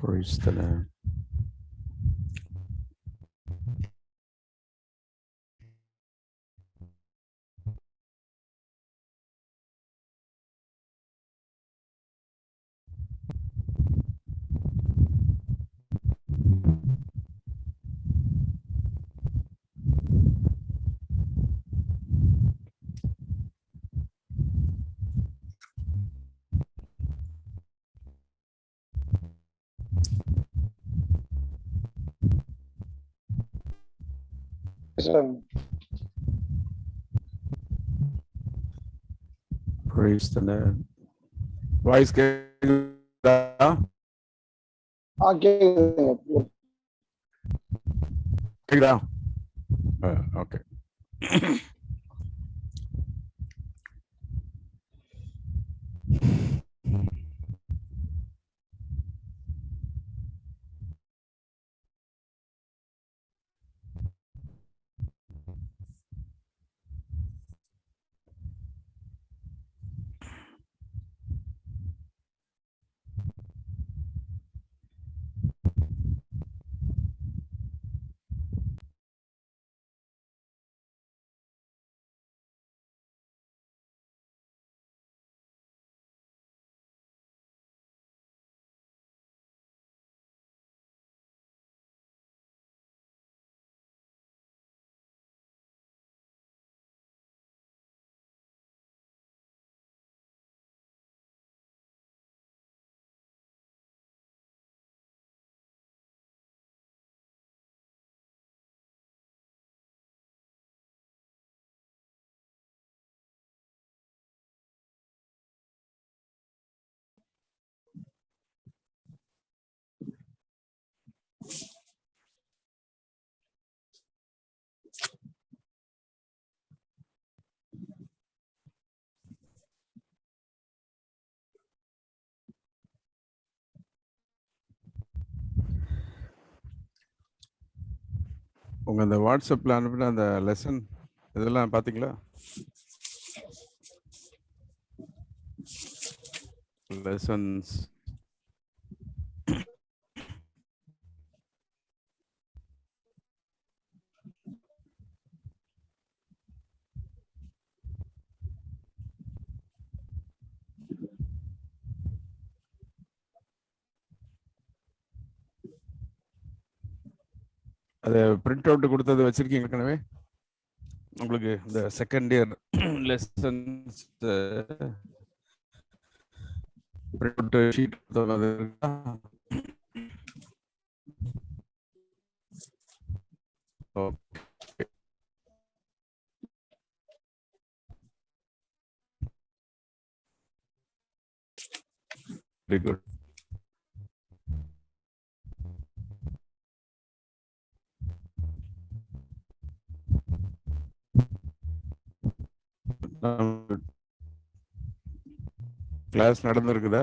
Praise the Lord. Praise the Lord. Voice கேக்குதா? கேக்குதா? Okay. உங்க அந்த வாட்ஸ்அப்ல அனுப்பின அந்த லெசன் இதெல்லாம் பாத்தீங்களா? லெசன்ஸ் அதை பிரிண்ட் அவுட் கொடுத்தது வச்சிருக்கீங்க ஏற்கனவே? உங்களுக்கு இந்த second year lessons print out sheet இருக்கா? Okay, very good. கிளாஸ் நடந்திருக்குதா?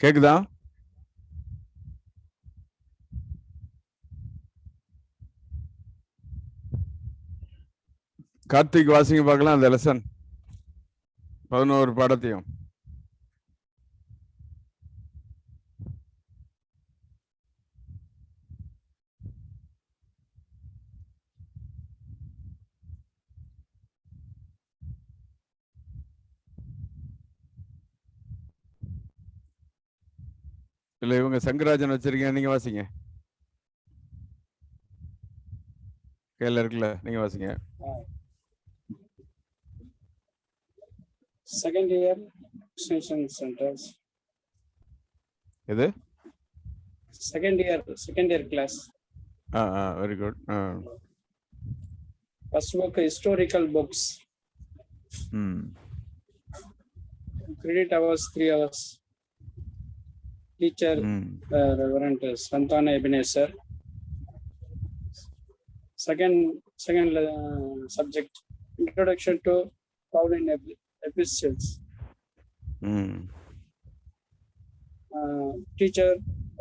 கேக்குதா? கார்த்திக் வாசிங்க பார்க்கலாம் அந்த லெசன் 11 பாடத்தையும். இல்ல இவங்க சங்கராஜன் வச்சிருக்கீங்க, நீங்க வாசிங்க. கையில இருக்குல்ல, நீங்க வாசிங்க. Second year extension centers. எது? Second year class. Very good. First book historical books. Credit hours 3 hours. Teacher Reverend Santana Ebenezer. Second subject introduction to Pauline epistles. Teacher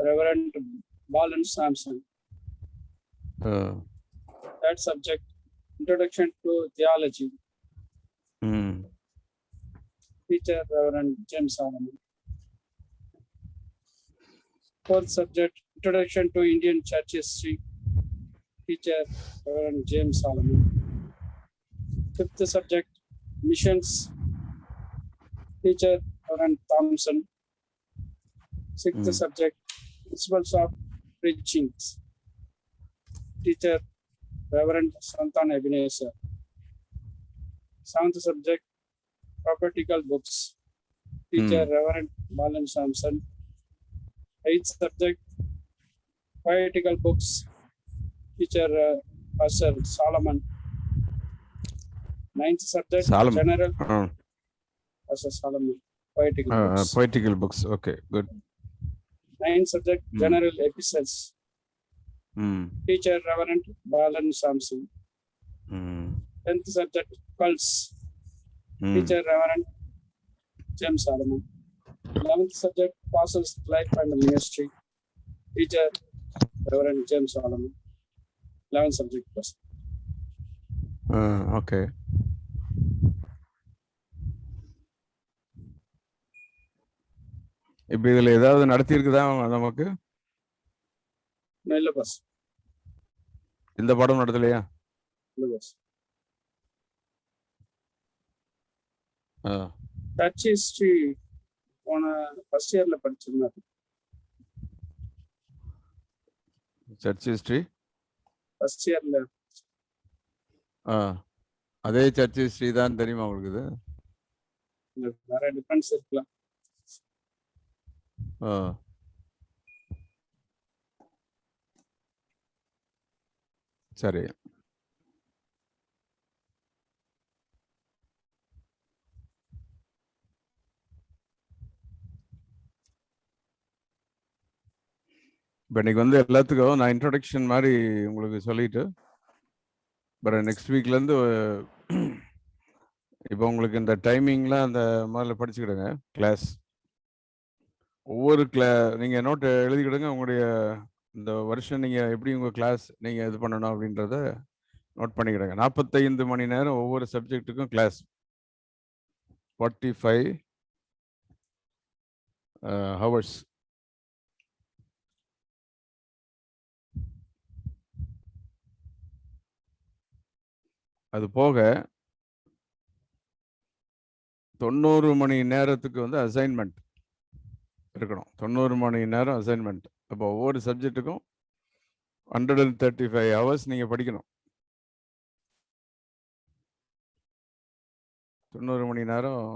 Reverend Balan Samson. Third subject introduction to theology. Teacher Reverend James Solomon. Fourth subject introduction to Indian church history. Teacher Reverend James Solomon. Fifth subject missions. Teacher Reverend Thompson. Sixth subject principles of preaching. Teacher Reverend Santana Ebenezer. Seventh subject prophetical books. Teacher Reverend Balan Samson. Eighth subject poetical books. Teacher Pastor Solomon. Ninth subject general Pastor Solomon. Poetical books. Okay, good. Ninth subject general epistles. Teacher Reverend Balan Samson. 10th subject cults. Teacher Reverend James Solomon. 11th subject apostles life and ministry. Teacher Reverend James Solomon. 11th subject plus. Okay. இப்ப இதுல ஏதாவது நடத்தி இருக்குதா நமக்கு? இல்ல pass. இந்த பாடம் நடத்தலையா? இல்ல பாஸ். சர்ச் ஹிஸ்டரி போன ஃபர்ஸ்ட் இயர்ல படிச்சிருந்தாரு. சர்ச் ஹிஸ்டரி ஃபர்ஸ்ட் இயர்ல அதே சர்ச் ஹிஸ்டரி தான் தெரியுமா உங்களுக்கு இது? நிறைய டிஃபரன்ஸ் இருக்கலாம். சரி. இப்போ இன்னைக்கு வந்து எல்லாத்துக்கும் நான் இன்ட்ரோடக்ஷன் மாதிரி உங்களுக்கு சொல்லிட்டு நெக்ஸ்ட் வீக்லேருந்து இப்போ உங்களுக்கு இந்த டைமிங்லாம் அந்த மாதிரில படிச்சுக்கிடுங்க கிளாஸ். ஒவ்வொரு நீங்கள் நோட்டு எழுதிக்கிடுங்க. உங்களுடைய இந்த வருஷம் நீங்கள் எப்படி உங்கள் கிளாஸ் நீங்கள் இது பண்ணணும் அப்படின்றத நோட் பண்ணிக்கிடுங்க. 45 மணி நேரம் ஒவ்வொரு சப்ஜெக்ட்டுக்கும் கிளாஸ். 45 ஹவர்ஸ். அது போக 90 மணி நேரத்துக்கு வந்து அசைன்மெண்ட் இருக்கணும். 90 மணி நேரம் அசைன்மெண்ட். அப்போ ஒவ்வொரு சப்ஜெக்ட்டுக்கும் 135 ஹவர்ஸ் நீங்கள் படிக்கணும். 90 மணி நேரம்.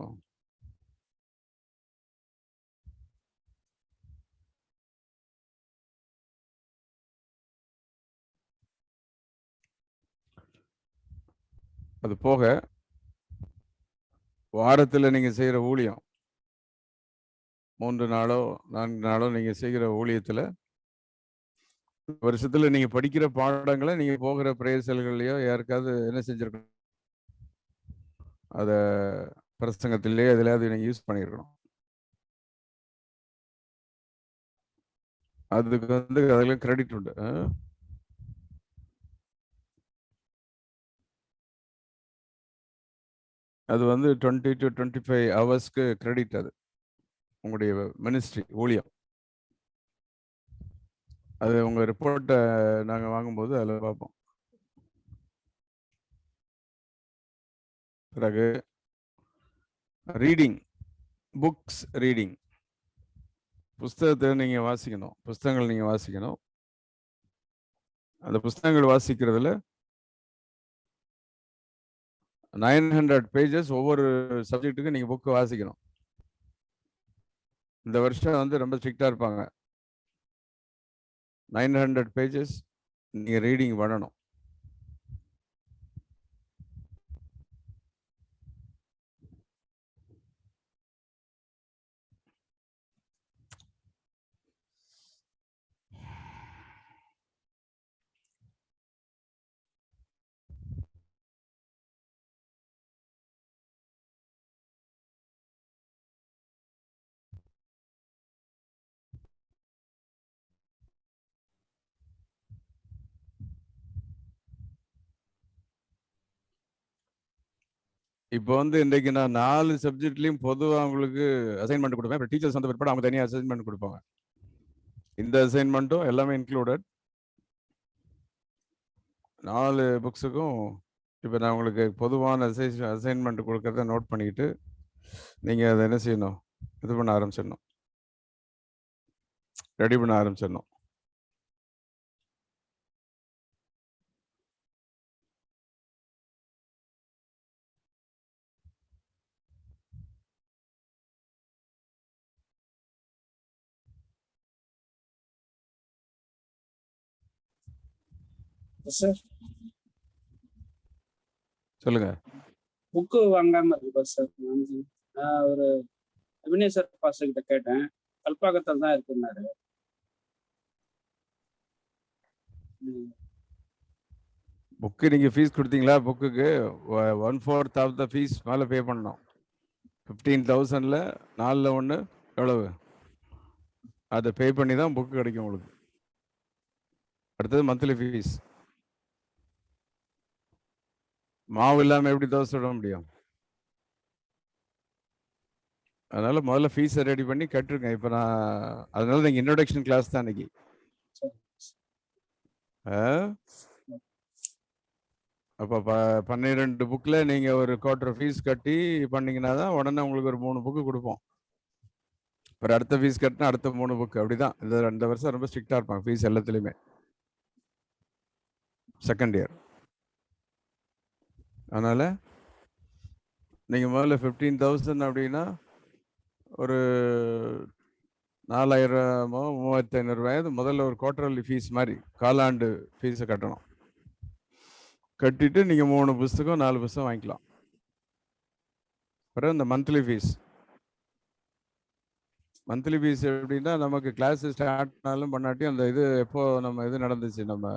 அது போக வாரத்தில் நீங்கள் செய்கிற ஊழியம் 3 நாளோ 4 நாளோ நீங்கள் செய்கிற ஊழியத்தில் வருஷத்தில் நீங்கள் படிக்கிற பாடங்களை நீங்கள் போகிற பிரேசல்கள்லையோ யாருக்காவது என்ன செஞ்சுருக்கணும், அதை பிரசங்கத்திலேயே எதுலையாவது நீங்கள் யூஸ் பண்ணியிருக்கணும். அதுக்கு வந்து அதில் கிரெடிட் உண்டு. அது வந்து 20 to 25 ஹவர்ஸ்க்கு கிரெடிட். அது உங்களுடைய மினிஸ்ட்ரி ஊழியம். அது உங்கள் ரிப்போர்ட்டை நாங்கள் வாங்கும்போது அதில் பார்ப்போம். பிறகு ரீடிங், புக்ஸ் ரீடிங். புஸ்தகத்தை நீங்கள் வாசிக்கணும். புஸ்தகங்கள் நீங்கள் வாசிக்கணும். அந்த புஸ்தகங்கள் வாசிக்கிறதுல 900 பேஜஸ் ஒவ்வொரு சப்ஜெக்ட்டுக்கும் நீங்கள் புக்கு வாசிக்கணும். இந்த வருஷம் வந்து ரொம்ப ஸ்ட்ரிக்டாக இருப்பாங்க. 900 பேஜஸ் நீங்கள் ரீடிங் பண்ணணும். இப்போ வந்து இன்றைக்கு நான் 4 சப்ஜெக்ட்லையும் பொதுவாக அவங்களுக்கு அசைன்மெண்ட் கொடுப்பேன். இப்போ டீச்சர்ஸ் வந்து பிற்பாடு அவங்க தனியாக அசைன்மெண்ட் கொடுப்பாங்க. இந்த அசைன்மெண்ட்டும் எல்லாமே இன்க்ளூடட். 4 புக்ஸுக்கும் இப்போ நான் உங்களுக்கு பொதுவான அசைன்மெண்ட் கொடுக்கறத நோட் பண்ணிக்கிட்டு நீங்கள் அதை என்ன செய்யணும், இது பண்ண ஆரம்பிச்சிடணும், ரெடி பண்ண ஆரம்பிச்சிடணும். சார் சொல்லுங்க. புக்கு வாங்காம இருக்கு சார். நான் ஒரு வினேசர் பாஸ்டர் கிட்ட கேட்டேன், கல்பாக்கத்தில் தான் இருக்குன்னாரு. புக்கு நீங்கள் ஃபீஸ் கொடுத்தீங்களா? புக்குக்கு 1/4 ஆஃப் த ஃபீஸ் மேலே பே பண்ணணும். 15,000ல் 4ல் 1 எவ்வளவு? அதை பே பண்ணி தான் புக்கு கிடைக்கும் உங்களுக்கு. அடுத்தது மந்த்லி ஃபீஸ். மாவு இல்லாமல் எப்படி தோசை விட முடியும்? அதனால முதல்ல ஃபீஸை ரெடி பண்ணி கட்டுருங்க. இப்போ நான் அதனால நீங்கள் இன்ட்ரோடக்ஷன் கிளாஸ் தான் இன்னைக்கு. அப்போ 12 புக்கில் நீங்கள் ஒரு 1/4 ஃபீஸ் கட்டி பண்ணிங்கன்னா தான் உடனே உங்களுக்கு ஒரு 3 புக்கு கொடுப்போம். அப்புறம் அடுத்த ஃபீஸ் கட்டினா அடுத்த 3 புக்கு. அப்படி தான் இந்த 2 வருஷம் ரொம்ப ஸ்ட்ரிக்டாக இருப்பாங்க ஃபீஸ் எல்லாத்துலேயுமே. செகண்ட் இயர் அதனால் நீங்கள் முதல்ல 15,000 அப்படின்னா ஒரு 4,000 3,500 முதல்ல ஒரு குவார்டர்லி ஃபீஸ் மாதிரி காலாண்டு ஃபீஸை கட்டணும். கட்டிட்டு நீங்கள் 3 புஸ்தகம் 4 புஸ்தகம் வாங்கிக்கலாம். அப்புறம் இந்த மந்த்லி ஃபீஸ் எப்படின்னா நமக்கு கிளாஸ் ஸ்டார்ட் பண்ணாலும் பண்ணாட்டி அந்த இது எப்போ நம்ம இது நடந்துச்சு, நம்ம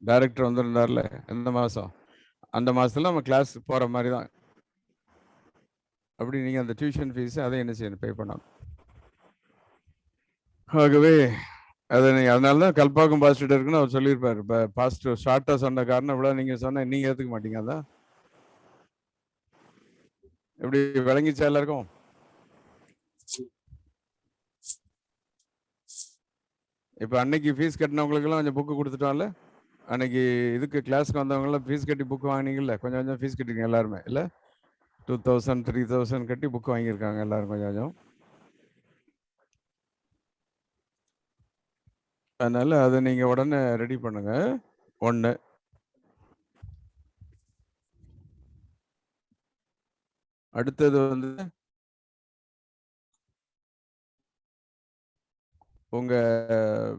டைரக்டர் வந்திருந்தார்ல எந்த மாதம், அந்த மாதத்தில் நம்ம கிளாஸ் போகிற மாதிரி தான். அப்படி நீங்கள் அந்த டியூஷன் ஃபீஸ் அதை என்ன செய்யணும், பே பண்ணணும். ஆகவே அதை நீங்கள் அதனால தான் கல்பாக்கம் பாஸ்டர் இருக்குன்னு அவர் சொல்லியிருப்பார். இப்போ பாஸ்டர் ஷார்ட்டாக சொன்ன காரணம் இவ்வளோ நீங்கள் சொன்ன நீங்கள் ஏற்றுக்க மாட்டீங்க. அதான் எப்படி விளங்கிச்சா எல்லாருக்கும்? இப்போ அன்னைக்கு ஃபீஸ் கட்டினவங்களுக்கெல்லாம் கொஞ்சம் புக்கு கொடுத்துட்டோம்ல. அன்னைக்கு இதுக்கு கிளாஸ்க்கு வந்தவங்களாம் ஃபீஸ் கட்டி புக்கு வாங்கினீங்கல்ல, கொஞ்சம் கொஞ்சம் ஃபீஸ் கட்டிருக்கீங்க எல்லாருமே இல்லை? 2,000 3,000 கட்டி புக்கு வாங்கியிருக்காங்க எல்லாரும் கொஞ்சம் கொஞ்சம். அதனால அதை நீங்கள் உடனே ரெடி பண்ணுங்க. ஒன்று. அடுத்தது வந்து உங்கள்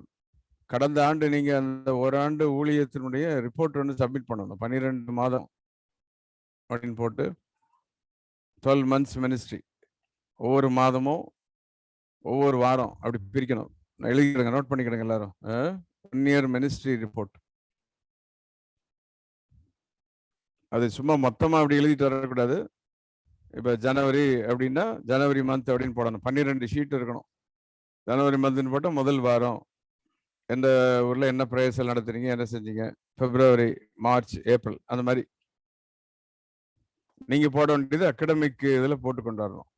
கடந்த ஆண்டு நீங்கள் அந்த ஒரு ஆண்டு ஊழியத்தினுடைய ரிப்போர்ட் வந்து சப்மிட் பண்ணணும். 12 மாதம் அப்படின்னு போட்டு 12 months மினிஸ்ட்ரி ஒவ்வொரு மாதமும் ஒவ்வொரு வாரம் அப்படி பிரிக்கணும். எழுதிக்கிறேங்க, நோட் பண்ணிக்கிறேங்க எல்லாரும். 1 year மினிஸ்ட்ரி ரிப்போர்ட். அது சும்மா மொத்தமாக அப்படி எழுதிட்டு வரக்கூடாது. இப்போ ஜனவரி அப்படின்னா ஜனவரி மந்த் அப்படின்னு போடணும். 12 ஷீட் இருக்கணும். ஜனவரி மந்த்னு போட்டால் முதல் வாரம் எந்த ஊரில் என்ன பிரேயர்ஸல் நடத்துறீங்க, என்ன செஞ்சீங்க, பிப்ரவரி மார்ச் ஏப்ரல் அந்த மாதிரி நீங்கள் போட வேண்டியது அகடமிக் இதில் போட்டு கொண்டு வரணும்.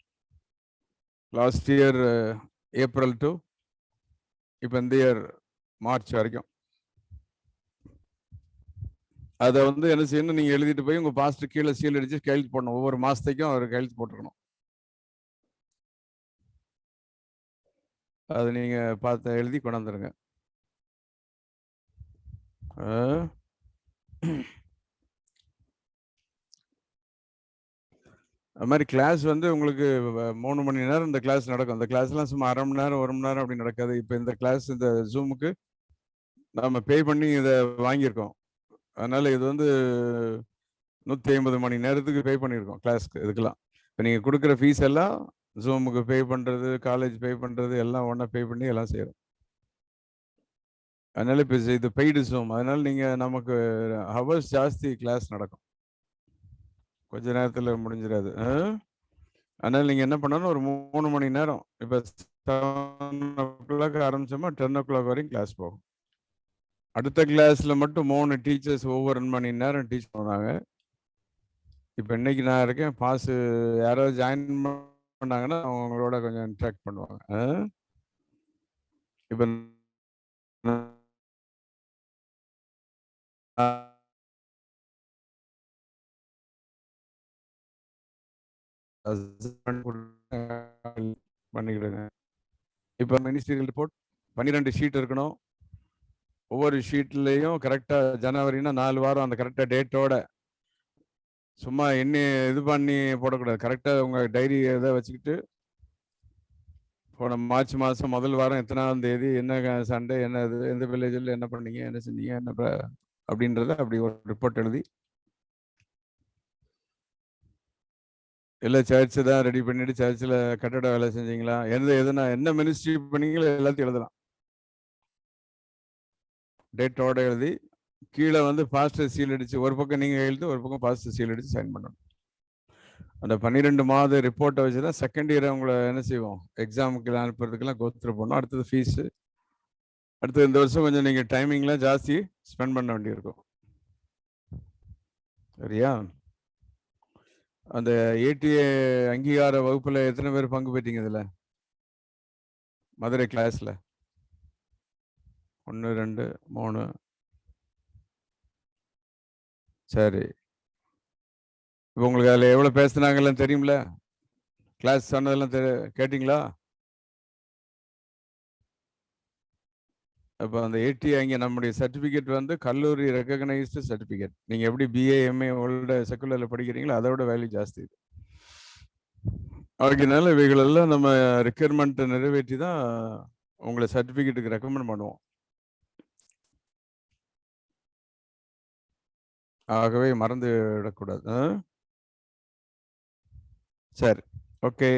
லாஸ்ட் இயர் ஏப்ரல் டு இப்போ இந்த இயர் மார்ச் வரைக்கும் அதை வந்து என்ன செய்யணும், நீங்கள் எழுதிட்டு போய் உங்கள் பாஸ்டர் கீழே சீல் அடித்து கையெழுத்து போடணும். ஒவ்வொரு மாதத்துக்கும் அவர் கையெழுத்து போட்டுருக்கணும். அதை நீங்கள் பார்த்து எழுதி கொண்டாந்துருங்க. அது மாதிரி கிளாஸ் வந்து உங்களுக்கு 3 மணி நேரம் இந்த கிளாஸ் நடக்கும். அந்த கிளாஸ்லாம் சும்மா 1/2 மணி நேரம் 1 மணி நேரம் அப்படி நடக்காது. இப்போ இந்த கிளாஸ் இந்த ஜூமுக்கு நம்ம பே பண்ணி இதை வாங்கியிருக்கோம். அதனால் இது வந்து 150 மணி நேரத்துக்கு பே பண்ணியிருக்கோம் கிளாஸ்க்கு. இதுக்கெல்லாம் இப்போ நீங்கள் கொடுக்குற ஃபீஸ் எல்லாம் ஜூமுக்கு பே பண்ணுறது, காலேஜ் பே பண்ணுறது எல்லாம் ஒன்றா பே பண்ணி எல்லாம் செய்கிறோம். அதனால் இப்போ இது பெய்டு ஜூம். அதனால் நீங்கள் நமக்கு ஹவர்ஸ் ஜாஸ்தி கிளாஸ் நடக்கும், கொஞ்ச நேரத்தில் முடிஞ்சிடாது. அதனால் நீங்கள் என்ன பண்ணணும், ஒரு 3 மணி நேரம் இப்போ 7 o'clock ஆரம்பிச்சோமா 10 o'clock வரைக்கும் கிளாஸ் போகும். அடுத்த கிளாஸில் மட்டும் 3 டீச்சர்ஸ் ஒவ்வொரு மணி நேரம் டீச் பண்ணுவாங்க. இப்போ இன்னைக்கு நான் இருக்கேன், பாஸ் யாராவது ஜாயின் பண்ணாங்கன்னா அவங்களோட கொஞ்சம் இன்ட்ராக்ட் பண்ணுவாங்க. இப்போ பண்ணிக்கிடுங்க. இப்போ மினிஸ்ட்ரியல் ரிப்போர்ட் 12 ஷீட் இருக்கணும். ஒவ்வொரு ஷீட்லேயும் கரெக்டாக ஜனவரினா 4 வாரம் அந்த கரெக்டாக டேட்டோட, சும்மா என்ன இது பண்ணி போடக்கூடாது. கரெக்டாக உங்கள் டைரி இதை வச்சுக்கிட்டு போன மார்ச் மாதம் முதல் வாரம் எத்தனாம் தேதி, என்ன சண்டே, என்ன இது, எந்த வில்லேஜில் என்ன பண்ணீங்க, என்ன செஞ்சீங்க, என்ன அப்படின்றத அப்படி ஒரு ரிப்போர்ட் எழுதி இல்லை சர்ச்சு தான் ரெடி பண்ணிட்டு சர்ச்சில் கட்டட வேலை செஞ்சீங்களா, என்ன மினிஸ்ட்ரி பண்ணீங்களோ எல்லாத்தையும் எழுதலாம். டேட்டோட எழுதி கீழே வந்து பாஸ்டர் சீல் அடித்து, ஒரு பக்கம் நீங்கள் எழுதி ஒரு பக்கம் பாஸ்டர் சீல் அடித்து சைன் பண்ணணும். அந்த 12 மாத ரிப்போர்ட்டை வச்சு தான் செகண்ட் இயர் அவங்கள என்ன செய்வோம், எக்ஸாமுக்கு அனுப்புறதுக்கெல்லாம் கோத்ரூ பண்ணோம். அடுத்தது ஃபீஸு, அடுத்தது இந்த வருஷம் கொஞ்சம் நீங்கள் டைமிங்லாம் ஜாஸ்தி ஸ்பெண்ட் பண்ண வேண்டியிருக்கும். சரியா? அந்த ஏடிஏ அங்கீகார வகுப்பில் எத்தனை பேர் பங்கு பெற்றீங்க? இதில் மதுரை கிளாஸில் 1 2 3. சரி, இப்போ உங்களுக்கு அதில் எவ்வளோ பேசுனாங்கலாம் தெரியும்ல? கிளாஸ் சொன்னதெல்லாம் கேட்டிங்களா? அப்போ அந்த ஏடிஐ இங்கே நம்முடைய சர்டிஃபிகேட் வந்து கல்லூரி ரெக்கக்னைஸ்டு சர்டிஃபிகேட். நீங்கள் எப்படி பிஏ எம்ஏ உங்களோட செக்குலரில் படிக்கிறீங்களோ அதோட வேல்யூ ஜாஸ்தி இது. அதனால இவைகளெல்லாம் நம்ம ரெக்யர்மெண்ட்டை நிறைவேற்றி தான் உங்களை சர்டிஃபிகேட்டுக்கு ரெக்கமெண்ட் பண்ணுவோம். ஆகவே மறந்து விடக்கூடாது. சரி, ஓகே.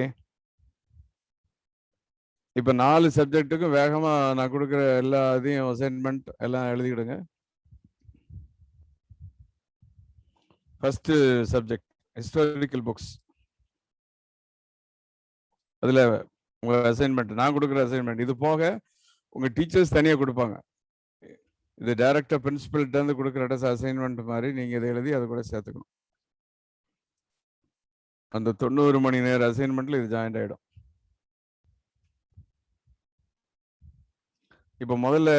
இப்போ 4 சப்ஜெக்ட்டுக்கும் வேகமாக நான் கொடுக்குற எல்லா இதையும் அசைன்மெண்ட் எல்லாம் எழுதிக்கிடுங்க. First subject historical books. அதில் உங்கள் அசைன்மெண்ட் நான் கொடுக்குற அசைன்மெண்ட் இது போக உங்கள் டீச்சர்ஸ் தனியாக கொடுப்பாங்க. இது டைரக்டாக பிரின்சிபல்கிட்டேருந்து கொடுக்குற அசைன்மெண்ட் மாதிரி நீங்கள் இதை எழுதி அதை கூட சேர்த்துக்கணும். அந்த 90 மணி நேர அசைன்மெண்ட்டில் இது ஜாயிண்ட் ஆகிடும். இப்போ முதல்ல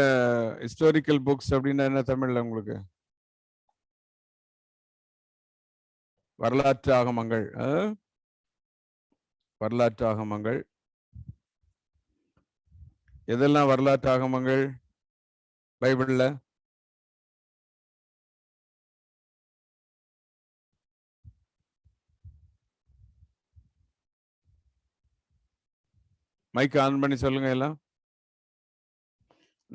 ஹிஸ்டாரிக்கல் புக்ஸ் அப்படின்னா என்ன தமிழில் உங்களுக்கு? வரலாற்று ஆகமங்கள். வரலாற்று ஆகமங்கள் எதெல்லாம் வரலாற்று ஆகமங்கள் பைபிள்ல? மைக் ஆன் பண்ணி சொல்லுங்க எல்லாம்.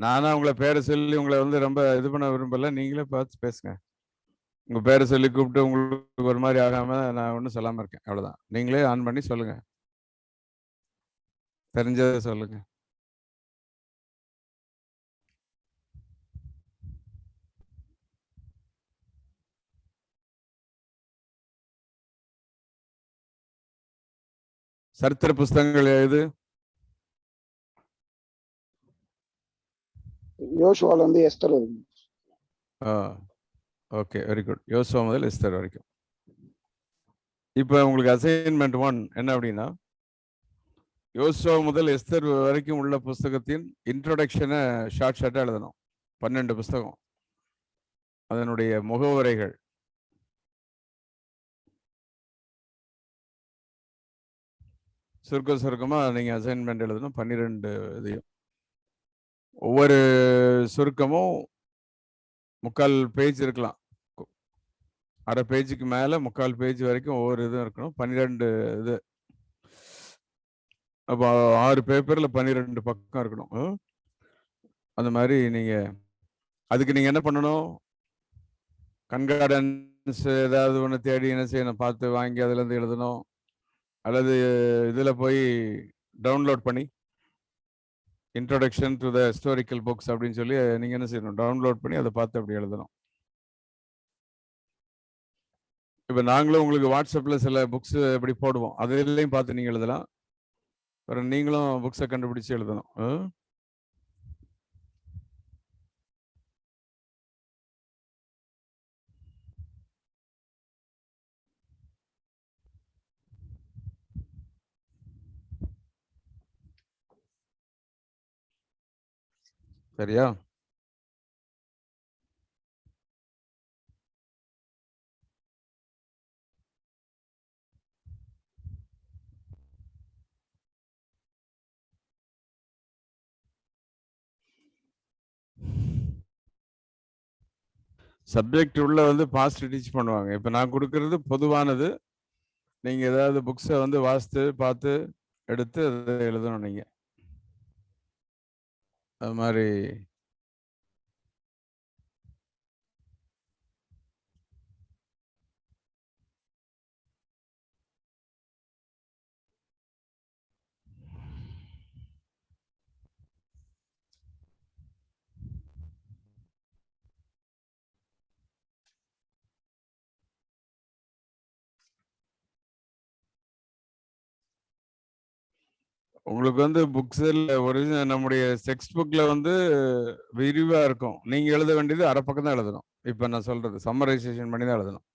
நானா உங்களை பேரை சொல்லி உங்களை வந்து ரொம்ப இது பண்ண விரும்பல, நீங்களே பார்த்து பேசுங்க. உங்க பேரை சொல்லி கூப்பிட்டு உங்களுக்கு ஒரு மாதிரி ஆகாம நான் ஒன்றும் சொல்லாம இருக்கேன், அவ்வளவுதான். நீங்களே ஆன் பண்ணி சொல்லுங்க, தெரிஞ்சதை சொல்லுங்க. சரித்திர புஸ்தகங்கள் எது? யோசுவால வந்து எஸ்தர். Okay, very good. யோசுவா முதல் எஸ்தர் வரைக்கும். இப்போ உங்களுக்கு அசைன்மெண்ட் 1 என்ன அப்படின்னா, யோசுவா முதல் எஸ்தர் வரைக்கும் உள்ள புஸ்தகத்தின் இன்ட்ரோடக்ஷனை ஷார்ட்டாக எழுதணும். 12 புஸ்தகம், அதனுடைய முகவுரைகள். சுருக்கமாக நீங்கள் அசைன்மெண்ட் எழுதணும் 12 இதையும். ஒவ்வொரு சுருக்கமும் 3/4 பேஜ் இருக்கலாம், அரை பேஜுக்கு மேலே 3/4 பேஜ் வரைக்கும் ஒவ்வொரு இதுவும் இருக்கணும். 12 இது, அப்போ 6 பேப்பரில் 12 பக்கம் இருக்கணும். அந்த மாதிரி நீங்கள் அதுக்கு நீங்கள் என்ன பண்ணணும், கண்கார்டன்ஸ் ஏதாவது ஒன்று தேடி என்ன செய்யணும், பார்த்து வாங்கி அதுலேருந்து எழுதணும். அல்லது இதில் போய் டவுன்லோட் பண்ணி introduction to the historical books அப்படின்னு சொல்லி நீங்கள் என்ன செய்யணும், டவுன்லோட் பண்ணி அதை பார்த்து அப்படி எழுதணும். இப்போ நாங்களும் உங்களுக்கு வாட்ஸ்அப்பில் சில புக்ஸ் எப்படி போடுவோம், அதிலையும் பார்த்து நீங்கள் எழுதலாம். அப்புறம் நீங்களும் புக்ஸை கண்டுபிடிச்சு எழுதணும். சரியா? சப்ஜெக்ட் உள்ள வந்து பாஸ்ட் டீச் பண்ணுவாங்க. இப்போ நான் கொடுக்கறது பொதுவானது. நீங்கள் ஏதாவது புக்ஸை வந்து வாசித்து பார்த்து எடுத்து அதை எழுதணும். நீங்கள் அது மாதிரி உங்களுக்கு வந்து புக்ஸில் ஒரிஜினல் நம்முடைய டெக்ஸ்ட் புக்கில் வந்து விரிவாக இருக்கும். நீங்கள் எழுத வேண்டியது அரை பக்கம் தான் எழுதணும். இப்போ நான் சொல்கிறது சம்மரைசேஷன் பண்ணி தான் எழுதணும்.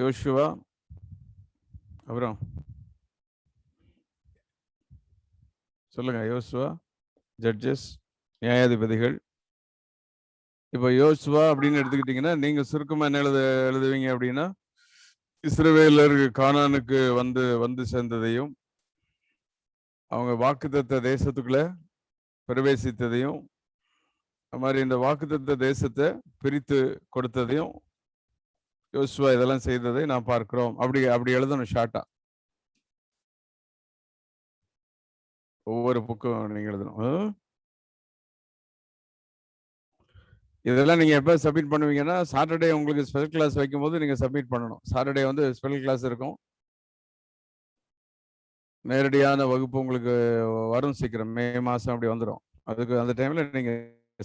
யோசுவா, அப்புறம் சொல்லுங்க. யோசுவா, ஜட்ஜஸ், நியாயாதிபதிகள். இப்போ யோசுவா அப்படின்னு எடுத்துக்கிட்டீங்கன்னா நீங்க சுருக்கமா என்ன எழுதுவீங்க அப்படின்னா, இஸ்ரவேலர் கானானுக்கு வந்து வந்து சேர்ந்ததையும் அவங்க வாக்குத்தத்த தேசத்துக்குள்ள பிரவேசித்ததையும், அது மாதிரி இந்த வாக்குத்தத்த தேசத்தை பிரித்து கொடுத்ததையும் யோசுவா இதெல்லாம் செய்ததை நான் பார்க்கிறோம். அப்படி அப்படி எழுதணும் ஷார்ட்டா. ஒவ்வொரு புக்கும் நீங்க எழுதணும். இதெல்லாம் நீங்க எப்போ சப்மிட் பண்ணுவீங்கன்னா, சாட்டர்டே உங்களுக்கு ஸ்பெஷல் கிளாஸ் வைக்கும்போது நீங்க சப்மிட் பண்ணணும். சாட்டர்டே வந்து ஸ்பெஷல் கிளாஸ் இருக்கும். நேரடியான வகுப்பு உங்களுக்கு வரும் சீக்கிரம். மே மாதம் அப்படி வந்துடும். அதுக்கு அந்த டைம்ல நீங்க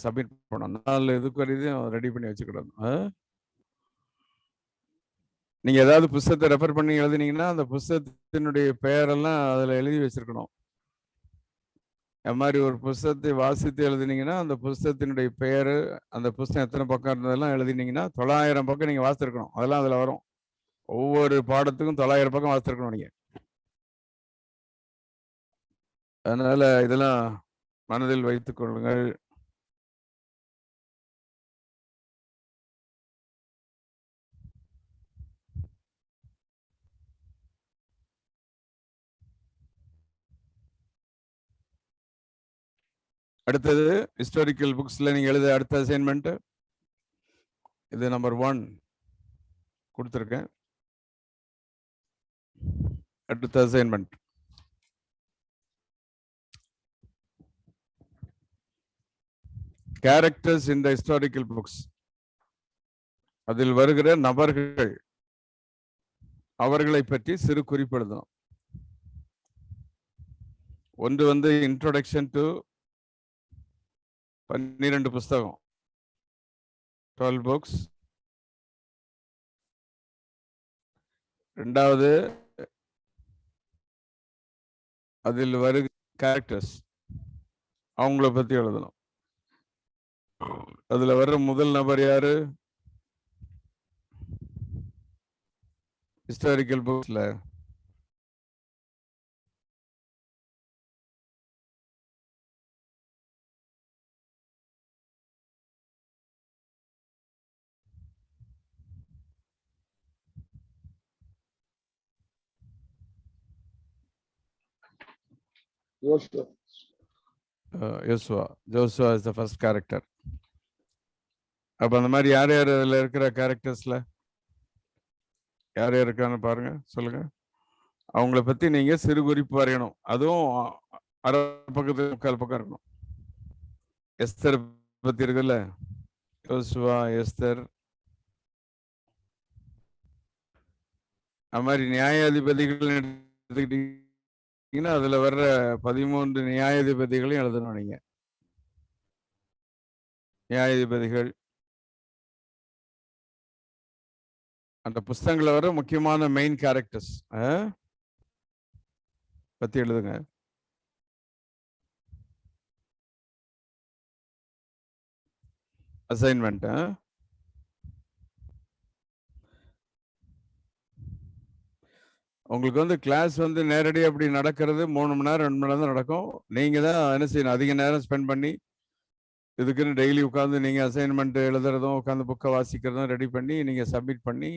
சப்மிட் பண்ணணும். 4 இதுக்கு வரையும் ரெடி பண்ணி வச்சுக்கிடணும். நீங்க ஏதாவது புத்தகத்தை ரெஃபர் பண்ணி எழுதினீங்கன்னா அந்த புத்தகத்தினுடைய பெயரெல்லாம் அதில் எழுதி வச்சிருக்கணும். அது மாதிரி ஒரு புத்தகத்தை வாசித்து எழுதினீங்கன்னா அந்த புத்தகத்தினுடைய பெயர், அந்த புத்தகம் எத்தனை பக்கம் இருந்ததெல்லாம் எழுதினீங்கன்னா 900 பக்கம் நீங்க வாசித்திருக்கணும். அதெல்லாம் அதில் வரும். ஒவ்வொரு பாடத்துக்கும் 900 பக்கம் வாசித்திருக்கணும் நீங்க. அதனால இதெல்லாம் மனதில் வைத்துக் கொள்ளுங்கள். அடுத்தது ஹிஸ்டாரிக்கல் புக்ஸ்ல நீங்க எழுத அடுத்த அசைன்மெண்ட் இது நம்பர் 1 கொடுத்துருக்கேன். அடுத்த assignment characters in the historical books. அதில் வருகிற நபர்கள், அவர்களை பற்றி சிறு குறிப்பு எழுதணும். ஒன்று வந்து இன்ட்ரோடக்ஷன் டு 12 புஸ்தகம், 12 புக்ஸ். ரெண்டாவது அதில் வருகிற கேரக்டர்ஸ், அவங்கள பத்தி எழுதணும். அதுல வர்ற முதல் நபர் யாரு? ஹிஸ்டாரிக்கல் புக்ஸ்ல யோசுவா. Joshua is the first character. அப்ப அந்த மாதிரி யார் யார் அதில் இருக்கிற கேரக்டர்ஸ்ல யார் யார் இருக்கான்னு பாருங்க, சொல்லுங்க. அவங்கள பத்தி நீங்க சிறு குறிப்பு வரையணும். அதுவும் அரை பக்கத்து 3/4 பக்கம் இருக்கணும். எஸ்தர் பத்தி இருக்குல்ல, யோசுவா, எஸ்தர். அது மாதிரி நியாயாதிபதிகள் எடுத்துக்கிட்டீங்கன்னா அதுல வர்ற 13 நியாயாதிபதிகளையும் எழுதணும் நீங்க. நியாயாதிபதிகள் அந்த புஸ்தகங்களை வர முக்கியமான மெயின் கேரக்டர்ஸ் பத்தி எழுதுங்க. அசைன்மெண்ட் உங்களுக்கு வந்து கிளாஸ் வந்து நேரடியாக அப்படி நடக்கிறது 3 மணி நேரம் 2 மணி நேரம் தான் நடக்கும். நீங்க தான் என்ன செய்யணும், அதிக நேரம் ஸ்பெண்ட் பண்ணி இதுக்குன்னு டெய்லி உட்காந்து நீங்க அசைன்மெண்ட் எழுதுறதும் உட்காந்து புக்கை வாசிக்கிறதும் ரெடி பண்ணி நீங்க சப்மிட் பண்ணி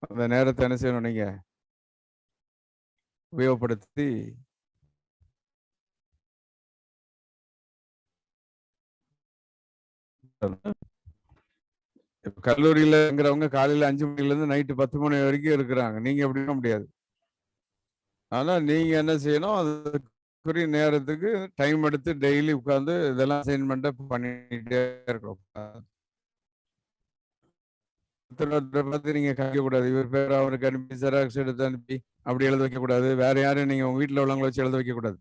அந்த நேரத்தை என்ன செய்யணும், நீங்க உபயோகப்படுத்தி கல்லூரியில இருக்கிறவங்க காலையில 5 மணிலேருந்து நைட்டு 10 மணி வரைக்கும் இருக்கிறாங்க. நீங்க எப்படி பண்ண முடியாது. ஆனா நீங்க என்ன செய்யணும், அதுக்குரிய நேரத்துக்கு டைம் எடுத்து டெய்லி உட்காந்து இதெல்லாம் அசைன்மெண்ட்டை பண்ணிட்டே இருக்கணும். பார்த்து நீங்க கழிக்க கூடாது. இவர் பேர் அவருக்கு அனுப்பி ஜெராக்ஸ் எடுத்து அனுப்பி அப்படி எழுத வைக்க கூடாது. வேற யாரும் நீங்க உங்க வீட்டில் உள்ளவங்களை வச்சு எழுத வைக்க கூடாது.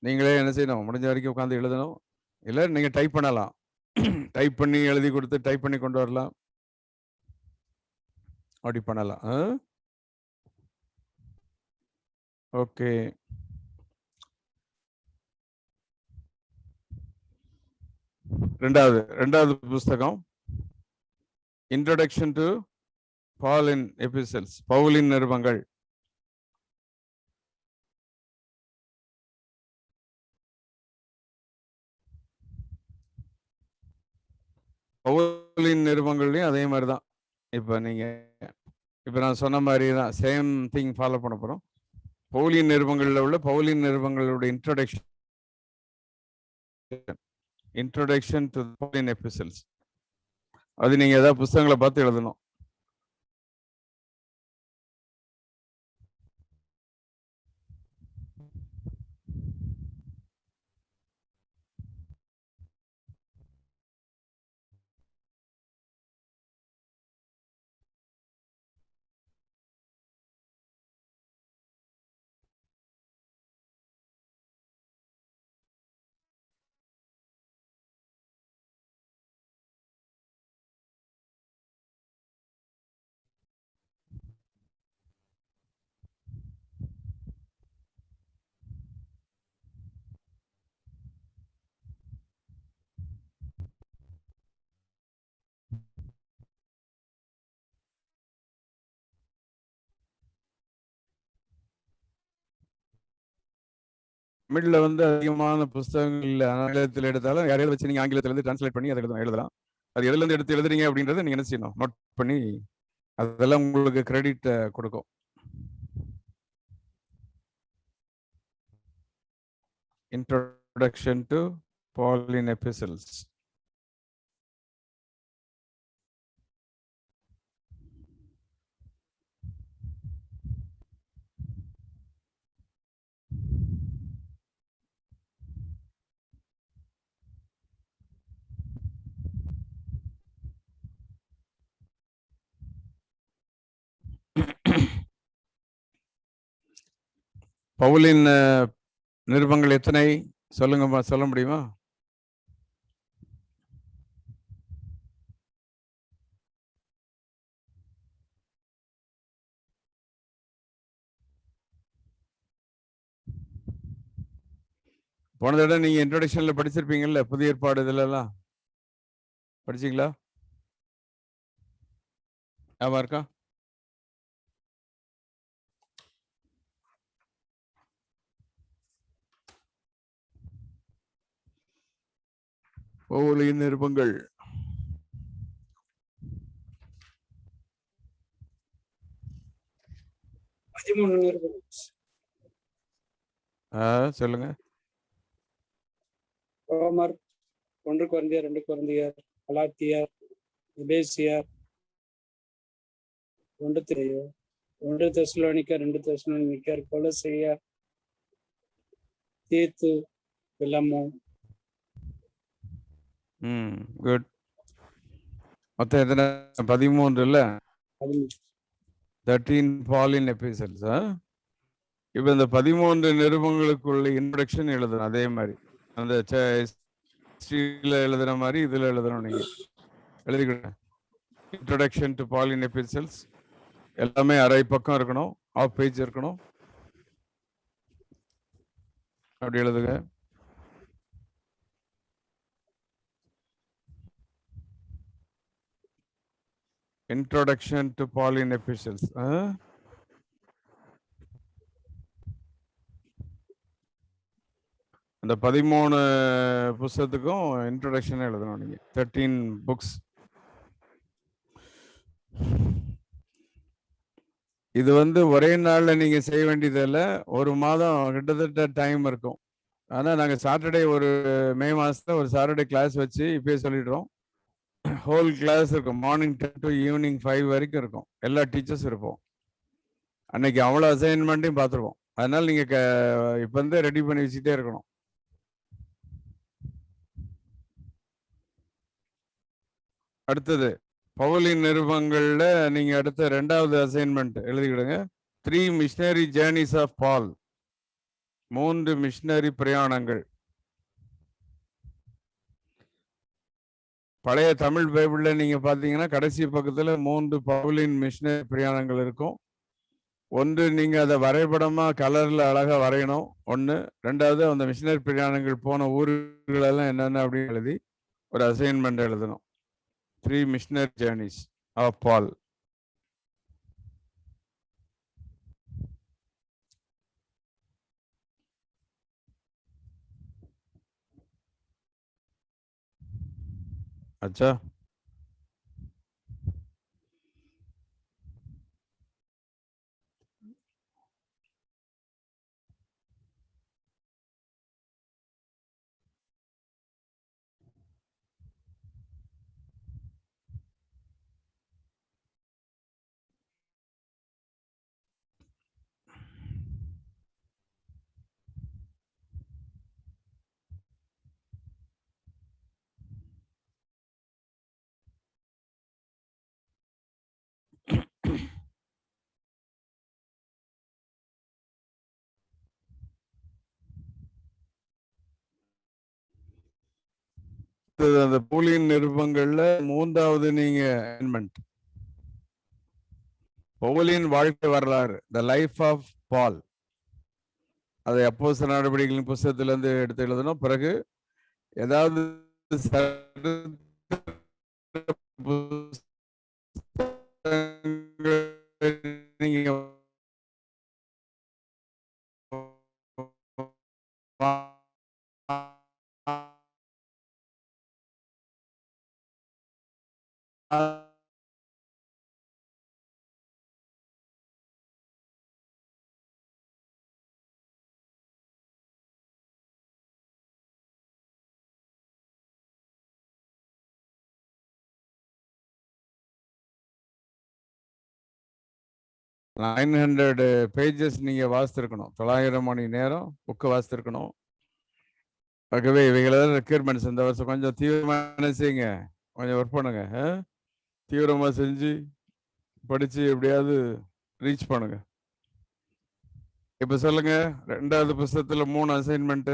நீங்களே என்ன செய்யணும், முடிஞ்ச வரைக்கும் உட்காந்து எழுதணும். இல்லை நீங்க டைப் பண்ணலாம். டைப் பண்ணி எழுதி கொடுத்து டைப் பண்ணி கொண்டு வரலாம். அப்படி பண்ணலாம். ஓகே. ரெண்டாவது புஸ்தகம் இன்ட்ரோடக்ஷன் டு Pauline epistles, பவுலின் நிருபங்கள். பவுலின் நிருபங்கள்லையும் அதே மாதிரி தான். இப்போ நான் சொன்ன மாதிரி தான் சேம் திங் ஃபாலோ பண்ண போகிறோம். பவுலின் நிருபங்களில் உள்ள பவுலின் நிருபங்களோட இன்ட்ரோடக்ஷன் டு பவுலின் எபிசல்ஸ், அது நீங்கள் ஏதாவது புத்தகங்களை பார்த்து எழுதணும். தமிழ்ல வந்து அதிகமான புத்தகங்கள் ஆங்கிலத்தில் எடுத்தாலும் யாரையாவது வச்சு நீங்க ஆங்கிலத்துல இருந்து டிரான்ஸ்லேட் பண்ணி அதை எழுதலாம். அது எதுல இருந்து எடுத்து எழுதுறீங்க அப்படின்றத நீங்க என்ன செய்யணும், நோட் பண்ணி அதெல்லாம் உங்களுக்கு கிரெடிட் கொடுக்கும். Introduction to Pauline epistles. பவுலின் நிருபங்கள் எத்தனை சொல்லுங்க, சொல்ல முடியுமா? போன தடவை நீங்க இன்ட்ரோடக்ஷன்ல படிச்சிருப்பீங்கல்ல, புதிய ஏற்பாடு இதெல்லாம் படிச்சீங்களா? ஞாபகம் இருக்கா? பவுலின் நிருபங்கள் சொல்லுங்க. ரோமர், 1 கொரிந்தியர், 2 கொரிந்தியர், கலாத்தியர், எபேசியர், 1 தெசலோனிக்கர், 2 தெசலோனிக்கர், கொலோசியர், தீத்து, பிலமோன். குட். மொத்தம் எத்தனை? 13 இல்ல? 13 Pauline epistles. இப்போ இந்த 13 நிருபங்களுக்குள்ள இன்ட்ரோடக்ஷன் எழுதணும். அதே மாதிரி அந்த எழுதுற மாதிரி இதுல எழுதணும். நீங்க எழுதிக்கிட்ட இன்ட்ரோடக்ஷன் டு Pauline epistles எல்லாமே அரை பக்கம் இருக்கணும், ஆஃப் பேஜ் இருக்கணும். அப்படி எழுதுங்க. Introduction to Pauline epistles. அந்த 13 புத்தகத்துக்கும் இன்ட்ரோடக்ஷன் எழுதணும் நீங்க. 13 புக்ஸ். இது வந்து ஒரே நாள்ல நீங்க செய்ய வேண்டியதில்ல, ஒரு மாதம் கிட்டத்தட்ட டைம் இருக்கும். ஆனா நாங்க சாட்டர்டே ஒரு மே மாசத்துல ஒரு சாட்டர்டே கிளாஸ் வச்சு இப்பயே சொல்லிடுறோம். ஹோல் கிளாஸ் இருக்கும், மார்னிங் 10 to ஈவினிங் 5 வரைக்கும் இருக்கும். எல்லா டீச்சர்ஸ் இருப்போம். அன்னைக்கு அவ்வளோ அசைன்மெண்ட்டையும் பார்த்துருவோம். அதனால நீங்க இப்போ வந்து ரெடி பண்ணி வச்சுட்டே இருக்கணும். அடுத்தது பவுலின் நிருபங்கள்ல நீங்க அடுத்த 2வது அசைன்மெண்ட் எழுதிக்கிடுங்க. 3 missionary journeys of Paul. 3 missionary பிரயாணங்கள். பழைய தமிழ் பைபிள்ல நீங்க பாத்தீங்கன்னா கடைசி பக்கத்துல 3 பவுலின் மிஷனரி பிரயாணங்கள் இருக்கும். ஒன்று நீங்க அதை வரைபடமா கலர்ல அழகா வரையணும். 1. 2வது அந்த மிஷனரி பிரயாணங்கள் போன ஊர்கள் எல்லாம் என்னென்ன அப்படின்னு எழுதி ஒரு அசைன்மெண்ட் எழுதணும். 3 missionary journeys of Paul. अच्छा அந்த பூலியன் நிருபங்கள்ல மூன்றாவது நீங்க அசைன்மெண்ட் பவுலின் வாழ்க்கை வரலாறு, த லைஃப் ஆஃப் பால். அதை அப்போஸ்தலர் நடவடிக்கைகளின் புஸ்தகத்திலிருந்து எடுத்து எழுதணும். பிறகு ஏதாவது நீங்க நைன் 900 பேஜஸ் நீங்க வாசித்திருக்கணும். 900 மணி நேரம் புக்கு வாசித்திருக்கணும். ஆகவே இவைகளெல்லாம் ரெக்யர்மெண்ட்ஸ். இந்த வருஷம் கொஞ்சம் தீவிரமாக செய்யுங்க, கொஞ்சம் ஒர்க் பண்ணுங்க. தீவிரமாக செஞ்சு படிச்சு எப்படியாவது ரீச் பண்ணுங்க. இப்ப சொல்லுங்க, 2வது புஸ்தகத்துல 3 அசைன்மெண்ட்.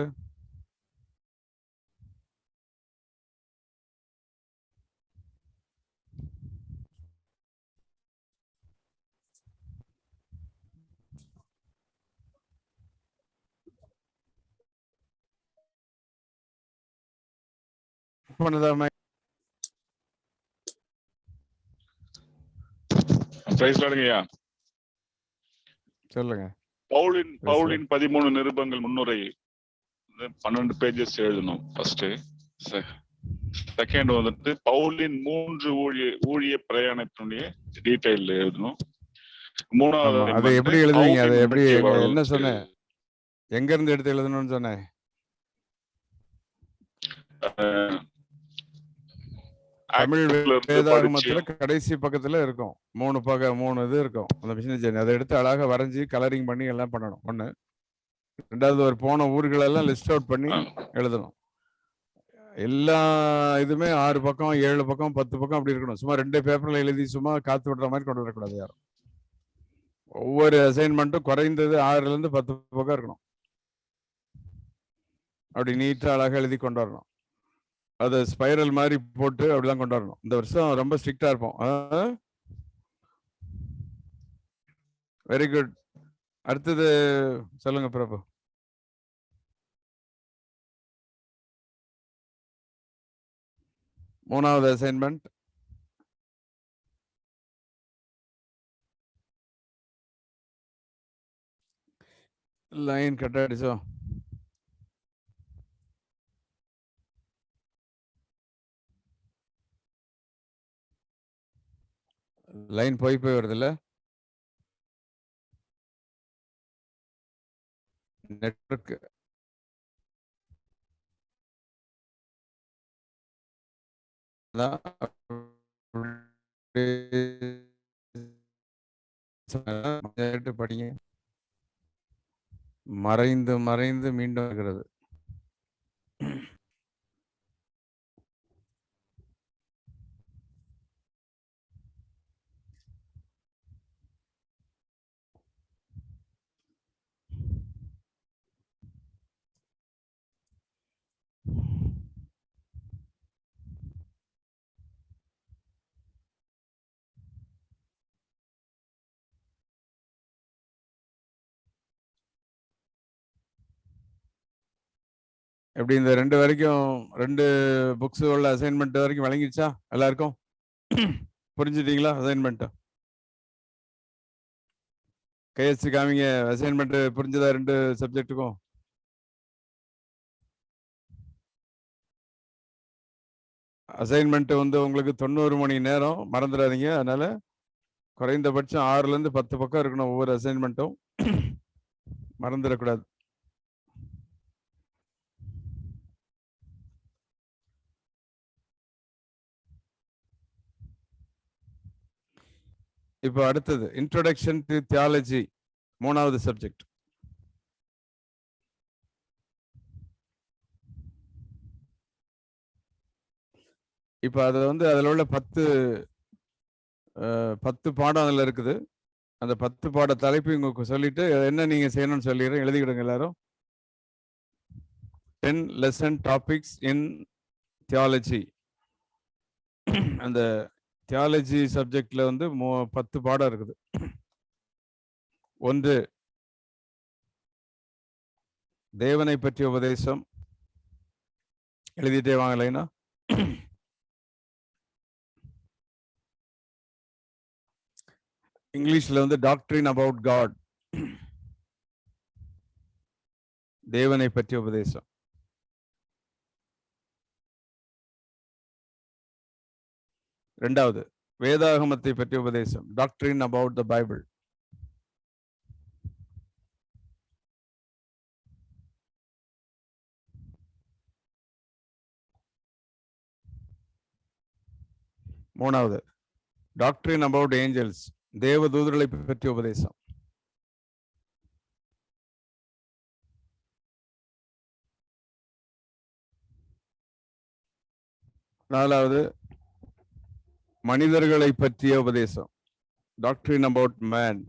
பண்ணதாமே சொல்லுங்க. பவுலின் 13 நிருபங்கள் முன்னுரை 12 பேஜஸ் எழுதணும் ஃபர்ஸ்ட். செகண்ட் வந்துட்டு பவுலின் 3 ஊழிய பிரயாணத்தினுடைய டீடைல் எழுதணும். மூணாவது அதை எப்படி எழுதுவீங்க? அதை எப்படி என்ன சொன்னேன், எங்க இருந்து எடுத்து எழுதணும்னு சொன்னேன்? தமிழ் வேதாகமத்துல கடைசி பக்கத்துல இருக்கும். 3 இது இருக்கும். அந்த மிஷின் அதை எடுத்து அழகா வரைஞ்சி கலரிங் பண்ணி எல்லாம் பண்ணணும். 1. 2வது ஒரு போன ஊர்கள் எல்லாம் லிஸ்ட் அவுட் பண்ணி எழுதணும். எல்லா இதுமே 6 பக்கம் 7 பக்கம் 10 பக்கம் அப்படி இருக்கணும். சும்மா 2 பேப்பர்ல எழுதி சும்மா காத்து விடுற மாதிரி கொண்டு வரக்கூடாது யாரும். ஒவ்வொரு அசைன்மெண்ட்டும் குறைந்தது 6ல இருந்து 10 பக்கம் இருக்கணும். அப்படி நீட்டா அழகா எழுதி கொண்டு வரணும். அதை ஸ்பைரல் மாதிரி போட்டு அப்படிதான் கொண்டு வரணும். இந்த வருஷம் ரொம்ப ஸ்ட்ரிக்டா இருப்போம். Very good. அடுத்தது சொல்லுங்க பிரபு. மூணாவது அசைன்மெண்ட் லைன் கட் ஆயிடுச்சோ? லைன் போய் வருது இல்ல? நெட்வொர்க் படிங்க. மறைந்து மறைந்து மீண்டும் வருகிறது. எப்படி இந்த 2 வரைக்கும் 2 புக்ஸ் உள்ள அசைன்மெண்ட் வரைக்கும் வழங்கிடுச்சா எல்லாருக்கும்? புரிஞ்சுட்டீங்களா? அசைன்மெண்ட் கையெழுத்து காமிங்க. அசைன்மெண்ட் புரிஞ்சதா 2 சப்ஜெக்ட்டுக்கும்? அசைன்மெண்ட் வந்து உங்களுக்கு 90 மணி நேரம், மறந்துடாதீங்க. அதனால குறைந்தபட்சம் 6ல இருந்து 10 பக்கம் இருக்கணும் ஒவ்வொரு அசைன்மெண்ட்டும். மறந்துடக்கூடாது. இப்போ அடுத்தது இன்ட்ரோடக்ஷன் டு தியாலஜி, 3வது சப்ஜெக்ட். இப்போ அது வந்து அதில் உள்ள 10 பாடம் அதில் இருக்குது. அந்த 10 பாட தலைப்பு உங்களுக்கு சொல்லிட்டு என்ன நீங்க செய்யணும்னு சொல்லிடுறேன், எழுதிக்கிடுங்க எல்லாரும். 10 லெசன் டாபிக்ஸ் இன் தியாலஜி. அந்த தியாலஜி சப்ஜெக்ட்ல வந்து 10 பாடம் இருக்குது. 1, தேவனை பற்றிய உபதேசம். எழுதிட்டே வாங்க லைனா. இங்கிலீஷ்ல வந்து டாக்டரின் அபவுட் காட், தேவனை பற்றிய உபதேசம். 2வது வேதாகமத்தை பற்றிய உபதேசம், டாக்டரின் அபவுட் த பைபிள். 3வது டாக்டரின் அபவுட் ஏஞ்சல்ஸ், தேவதூதர்களை பற்றிய உபதேசம். 4வது மனிதர்களை பற்றிய உபதேசம், டாக்டரின் அபவுட் மேன்.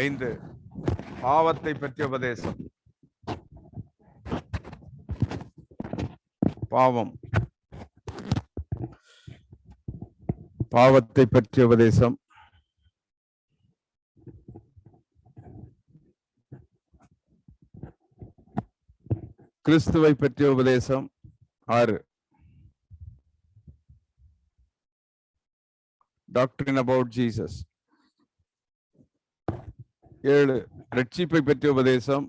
5, பாவத்தை பற்றிய உபதேசம், பாவத்தை பற்றிய உபதேசம். 6, கிறிஸ்துவை பற்றிய உபதேசம். 6, டாக்டரின் அபவுட் ஜீசஸ். 7, ரட்சிப்பை பற்றிய உபதேசம்.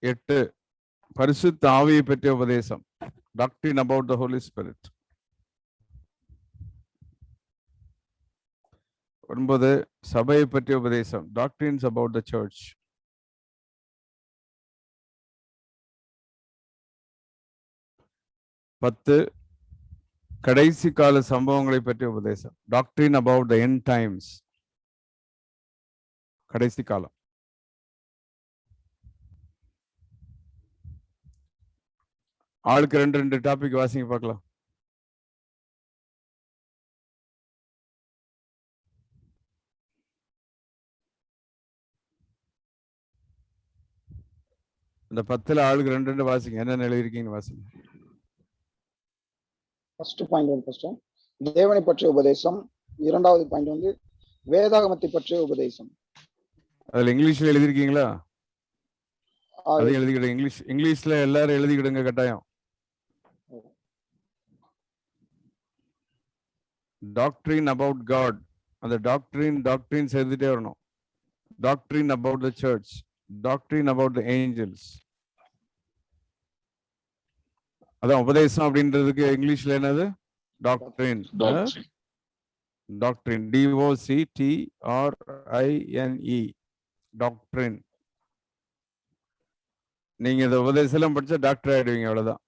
8, பரிசுத்த ஆவியை பற்றிய உபதேசம், டாக்டரின் அபவுட் த ஹோலி ஸ்பிரிட். 9, சபையை பற்றிய உபதேசம், டாக்டரின்ஸ் அபவுட் த சர்ச். 10, கடைசி கால சம்பவங்களை பற்றிய உபதேசம், டாக்டரின் அபவுட் த எண்ட் டைம்ஸ், கடைசி காலம். ஆளுக்கு 2 டாபிக் வாசிங்க பார்க்கலாம். இந்த 10ல ஆளுக்கு 2 வாசிங்க. என்னென்ன எழுதிருக்கீங்கன்னு வாசிங்க. ஃபர்ஸ்ட் பாயிண்ட் வந்து ஃபர்ஸ்ட் தேவனை பற்றிய உபதேசம். 2வது பாயிண்ட் வந்து வேதாகமத்தை பற்றிய உபதேசம். அதுல இங்கிலீஷ்ல எழுதிருக்கீங்களா? அது எழுதிக்கிடுங்க. இங்கிலீஷ்ல எல்லாரும் எழுதிக்கிடுங்க கட்டாயம். டாக்டரின் அபவுட் காட், அந்த டாக்டரின் எழுதிட்டே வரணும். Doctrine about the church, doctrine about the angels. அதான் உபதேசம் அப்படின்றதுக்கு இங்கிலீஷ்ல என்னது? டாக்டரின். டாக்டரின், DOCTRINE, டாக்டரின். நீங்க இந்த உபதேசம் படிச்சா டாக்டர் ஆயிடுவீங்க, அவ்வளவுதான்.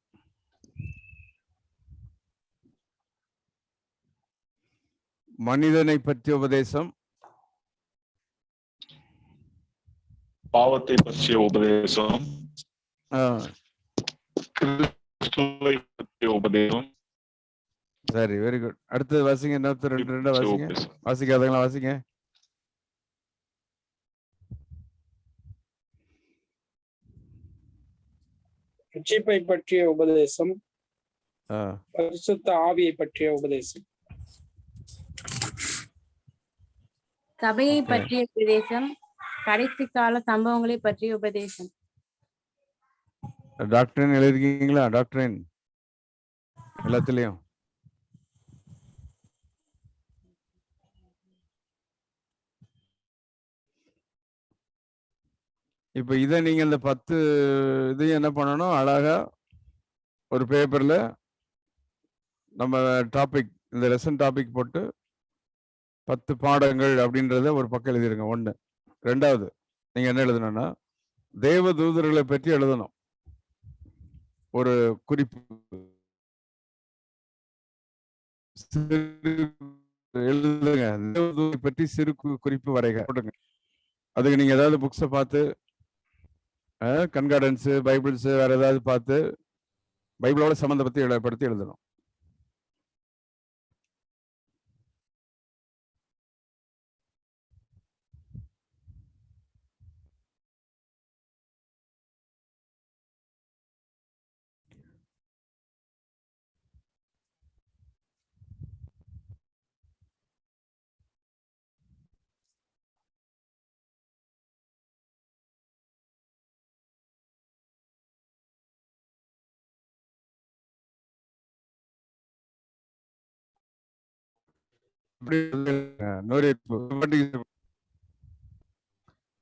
மனிதனை பற்றிய உபதேசம், பாவத்தை பற்றிய உபதேசம், கிறிஸ்துவை பற்றிய உபதேசம். சரி, வெரி குட். அடுத்தது வாசிங்க. இன்னொருத்தர் 2 வாசிங்க. வாசிக்காதவங்களா வாசிங்க. ரட்சிப்பை பற்றிய உபதேசம், பரிசுத்த ஆவியை பற்றிய உபதேசம், சபையை பற்றிய உபதேசம், கடைசி கால சம்பவங்களை பற்றிய உபதேசம். டாக்டரின் எழுதிருக்கீங்களா? டாக்டரின் எல்லாத்துலயும் இப்போ இதை நீங்க இந்த 10 இதையும் என்ன பண்ணணும், அழகா ஒரு பேப்பர்ல நம்ம டாபிக், இந்த லெசன் டாபிக் போட்டு 10 பாடங்கள் அப்படின்றத ஒரு பக்கம் எழுதிருங்க. 1. 2வது நீங்க என்ன எழுதணும்னா, தேவ தூதர்களை பற்றி எழுதணும். ஒரு குறிப்பு எழுதுங்க. தேவதூதரை பற்றி சிறு குறிப்பு வரைக போடுங்க. அதுக்கு நீங்க ஏதாவது புக்ஸை பார்த்து, கன்கார்டன்ஸ், பைபிள்ஸ், வேற ஏதாவது பார்த்து பைபிளோட சம்பந்தப்படுத்தி எழுதணும்.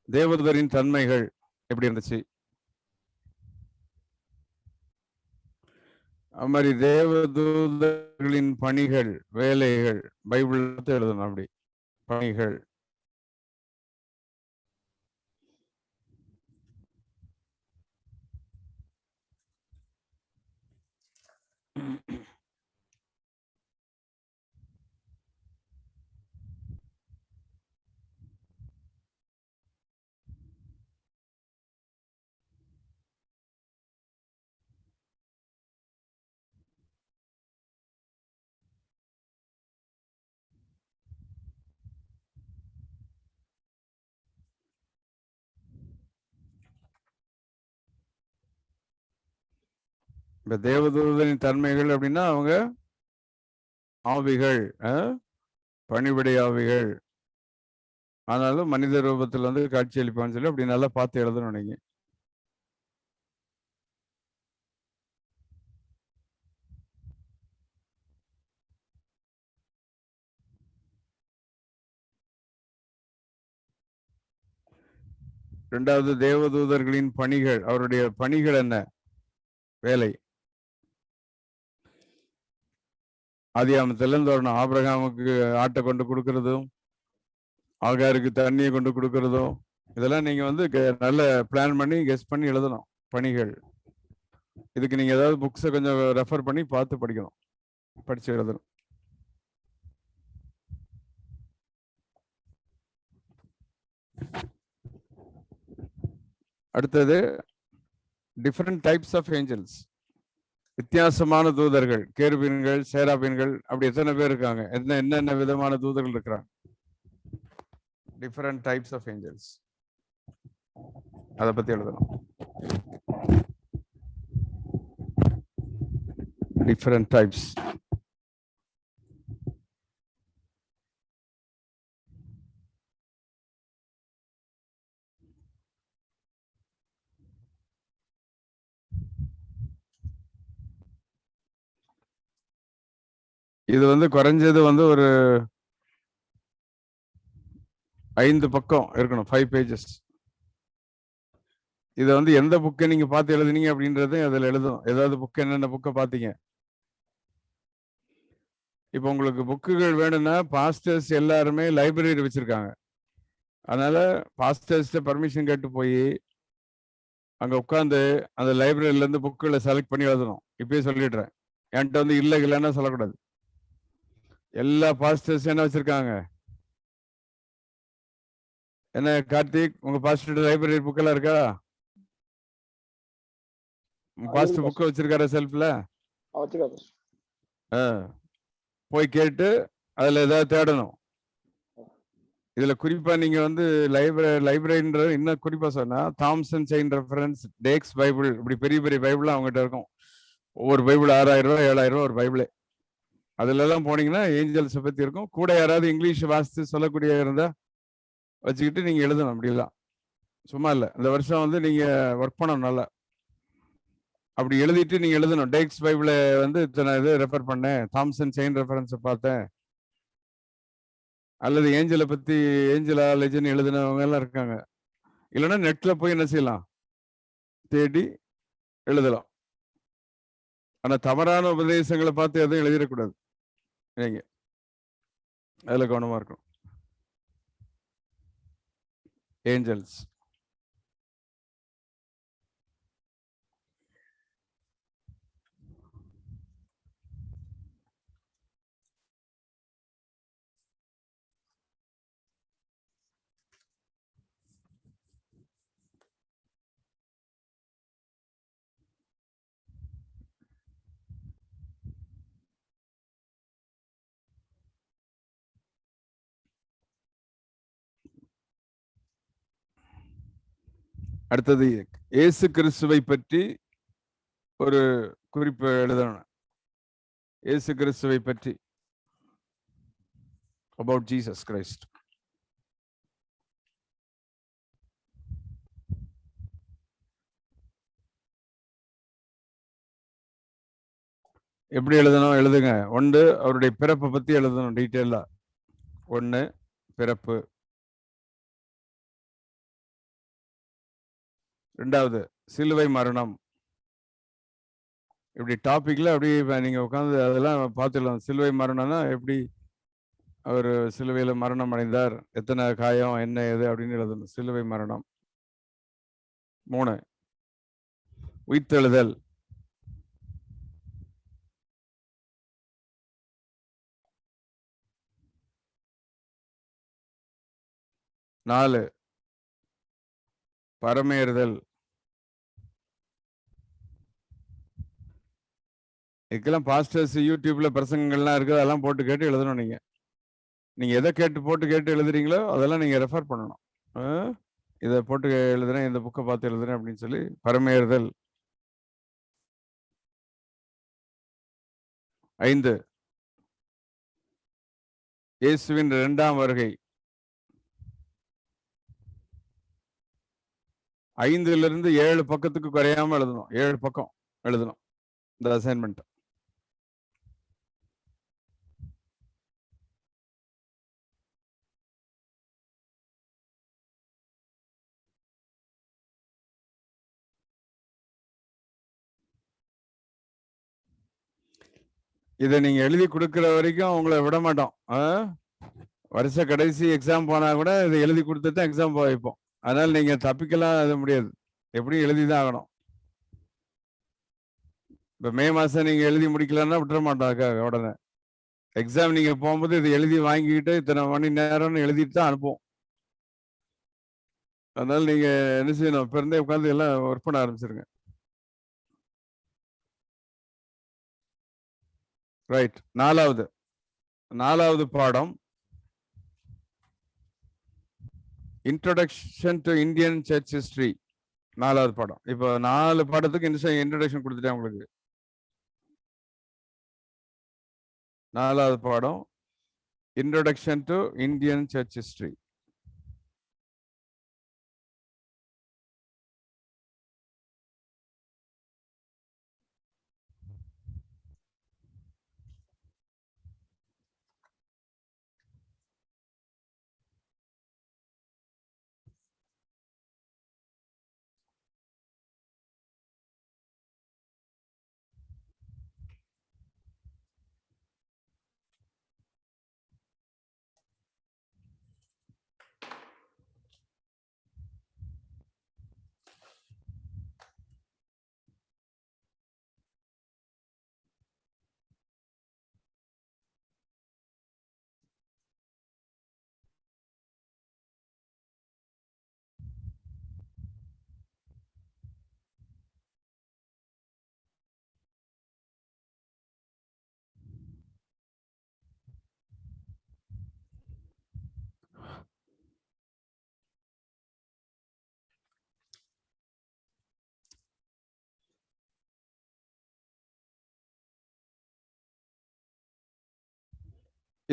தேவதூதரின் தன்மைகள் எப்படி இருந்துச்சு, அது மாதிரி தேவதூதர்களின் பணிகள், வேலைகள் பைபிள் எழுதணும். அப்படி பணிகள். இப்ப தேவதூதரின் தன்மைகள் அப்படின்னா அவங்க ஆவிகள், பணிவிடை ஆவிகள், ஆனாலும் மனித ரூபத்தில் வந்து காட்சி அளிப்பான்னு சொல்லி அப்படி நல்லா பார்த்து எழுதணும் நீங்க. இரண்டாவது, தேவதூதர்களின் பணிகள், அவருடைய பணிகள் என்ன, வேலை. ஆதியாமத்திலிருந்து வரணும். ஆபிரகாமுக்கு ஆட்டை கொண்டு கொடுக்கறதும், ஆகாருக்கு தண்ணியை கொண்டு கொடுக்கறதும், இதெல்லாம் நீங்க வந்து நல்ல பிளான் பண்ணி கெஸ் பண்ணி எழுதணும் பணிகள். இதுக்கு நீங்க ஏதாவது புக்ஸை கொஞ்சம் ரெஃபர் பண்ணி பார்த்து படிக்கணும், படிச்சு எழுதணும். அடுத்தது டிஃபரெண்ட் டைப்ஸ் ஆஃப் ஏஞ்சல்ஸ், வித்தியாசமான தூதர்கள், கேருபீன்கள், சேராபீன்கள், அப்படி எத்தனை பேர் இருக்காங்க, என்னென்ன விதமான தூதர்கள் இருக்கிறாங்க, டிஃபரெண்ட் டைப்ஸ் ஆஃப் ஏஞ்சல்ஸ், அதை பத்தி எழுதணும். Different types. இது வந்து குறைஞ்சது வந்து ஒரு 5 பக்கம் இருக்கணும், 5 pages. இதை வந்து எந்த புக்கை நீங்க பார்த்து எழுதுனீங்க அப்படின்றது அதில் எழுதும். ஏதாவது புக்கு, என்னென்ன புக்கை பார்த்தீங்க. இப்போ உங்களுக்கு புக்குகள் வேணும்னா பாஸ்டர்ஸ் எல்லாருமே லைப்ரரி வச்சிருக்காங்க. அதனால பாஸ்டர்ஸ்ட பர்மிஷன் கேட்டு போய் அங்க உட்காந்து அந்த லைப்ரரியில இருந்து புக்குகளை செலக்ட் பண்ணி எழுதணும். இப்பயே சொல்லிடுறேன், என்கிட்ட வந்து இல்லைன்னா சொல்லக்கூடாது. எல்லா பாஸ்டர்ஸ் என்ன வச்சிருக்காங்க, என்ன கார்த்திக், உங்க பாஸ்டர் லைப்ரரி புக்கெல்லாம் இருக்கா? பாஸ்டர் புக் வச்சிருக்காரு செல்ஃப்ல? போய் கேட்டு அதுல ஏதாவது தேடணும். இதுல குறிப்பா நீங்க வந்து லைப்ரரின்ற இன்னும் குறிப்பா சொன்னா Thompson chain reference, Dake's Bible, இப்படி பெரிய பெரிய பைபிள் அவங்ககிட்ட இருக்கும். ஒவ்வொரு பைபிள் 6000 ரூபாய் 7000 ரூபாய் ஒரு பைபிளே. அதுல எல்லாம் போனீங்கன்னா ஏஞ்சல்ஸை பத்தி இருக்கும். கூட யாராவது இங்கிலீஷ் வாசித்து சொல்லக்கூடிய இருந்தா வச்சுக்கிட்டு நீங்க எழுதணும். அப்படிலாம் சும்மா இல்லை, இந்த வருஷம் வந்து நீங்க ஒர்க் பண்ணணும் நல்லா. அப்படி எழுதிட்டு நீங்க எழுதணும், டேக்ஸ் பைபிளை வந்து இத்தனை இது ரெஃபர் பண்ணேன், தாம்சன் செயின் ரெஃபரன்ஸை பார்த்தேன், அல்லது ஏஞ்சலை பத்தி ஏஞ்சலாலஜின்னு எழுதினவங்க எல்லாம் இருக்காங்க. இல்லைன்னா நெட்ல போய் என்ன செய்யலாம், தேடி எழுதலாம். ஆனா தவறான உபதேசங்களை பார்த்து எதுவும் எழுதிடக்கூடாது. நீங்க அதுல கவனமா இருக்கணும். ஏஞ்சல்ஸ். அடுத்தது இயேசு கிறிஸ்துவை பற்றி ஒரு குறிப்பு எழுதணும். இயேசு கிறிஸ்துவை பற்றி, about Jesus Christ. எப்படி எழுதணும்? எழுதுங்க. ஒன்று, அவருடைய பிறப்பை பத்தி எழுதணும் டீட்டெயிலா. ஒன்று, பிறப்பு. ரெண்டாவது, சிலுவை மரணம். இப்படி டாபிக்ல அப்படியே நீங்க உட்காந்து அதெல்லாம் பார்த்துடலாம். சிலுவை மரணம்னா எப்படி அவர் சிலுவையில மரணம் அடைந்தார், எத்தனை காயம், என்ன ஏது அப்படின்னு எழுதணும். சிலுவை மரணம். 3, உயிர்த்தெழுதல். 4, பரமேறுதல். இதுக்கெல்லாம் பாஸ்டர்ஸ் யூடியூப்ல பிரசங்கங்கள்லாம் இருக்குது, அதெல்லாம் போட்டு கேட்டு எழுதணும். நீங்க எதை போட்டு எழுதுறீங்களோ அதெல்லாம் நீங்க ரெஃபர் பண்ணணும். இதை போட்டு எழுதுறேன், இந்த புக்கை பார்த்து எழுதுறேன் அப்படின்னு சொல்லி. பரமேறுதல். 5, இயேசுவின் 2ஆம் வருகை. 5லிருந்து 7 பக்கத்துக்கு குறையாம எழுதணும். 7 பக்கம் எழுதணும் இந்த அசைன்மெண்ட். இதை நீங்க எழுதி கொடுக்கிற வரைக்கும் உங்களை விட மாட்டோம். வருஷ கடைசி எக்ஸாம் போனா கூட இதை எழுதி கொடுத்து தான் எக்ஸாம் வைப்போம். அதனால நீங்க தப்பிக்கலாம் அது முடியாது, எப்படியும் எழுதி தான் ஆகணும். இப்ப மே மாசம் நீங்க எழுதி முடிக்கலன்னா விட்டுற மாட்டாங்க உடனே. எக்ஸாம் நீங்க போகும்போது இதை எழுதி வாங்கிக்கிட்டு இத்தனை மணி நேரம்னு எழுதிட்டு தான் அனுப்புவோம். அதனால நீங்க என்ன செய்யணும், இப்ப இருந்தே உட்காந்து எல்லாம் ஒர்க் பண்ண ஆரம்பிச்சிருங்க. ரைட். 4வது பாடம், introduction to Indian church history. 4வது பாடம். இப்போ 4 பாடத்துக்கு இன்ட்ரோடக்ஷன் கொடுத்துட்டேன் உங்களுக்கு. 4வது பாடம், introduction to Indian church history.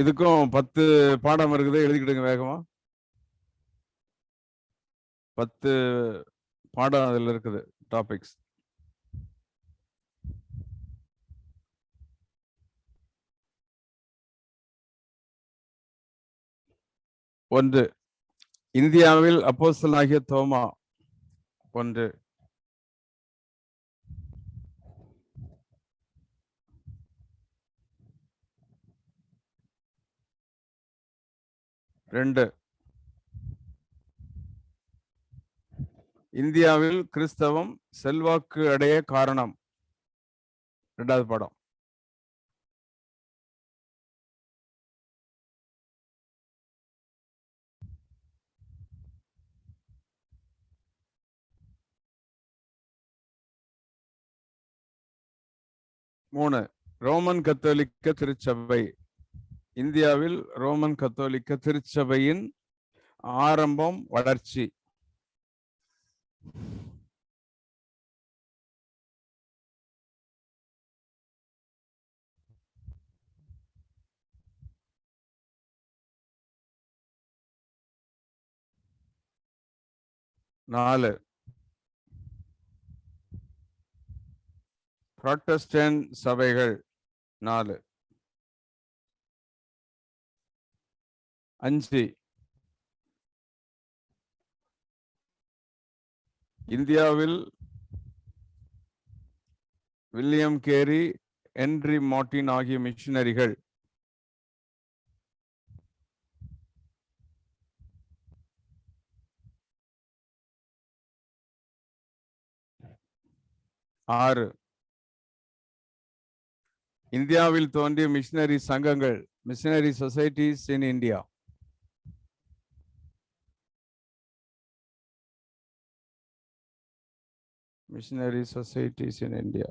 இதுக்கும் 10 பாடம் இருக்குது, எழுதிக்கிடுங்க வேகமா. 10 பாடம் அதில் இருக்குது, டாபிக்ஸ். ஒன்று, இந்தியாவில் அப்போஸ்தலனாகிய தோமா 1. ரெண்டு, இந்தியாவில் கிறிஸ்தவம் செல்வாக்கு அடைய காரணம். 2வது படம். மூணு, ரோமன் கத்தோலிக்க திருச்சபை. இந்தியாவில் ரோமன் கத்தோலிக்க திருச்சபையின் ஆரம்பம், வளர்ச்சி. நாலு, புராட்டஸ்டன்ட் சபைகள். 4. 5, இந்தியாவில் வில்லியம் கேரி, ஹென்றி மார்ட்டின் ஆகிய மிஷனரிகள். 6, இந்தியாவில் தோன்றிய மிஷனரி சங்கங்கள், missionary societies in India. Missionary societies in India.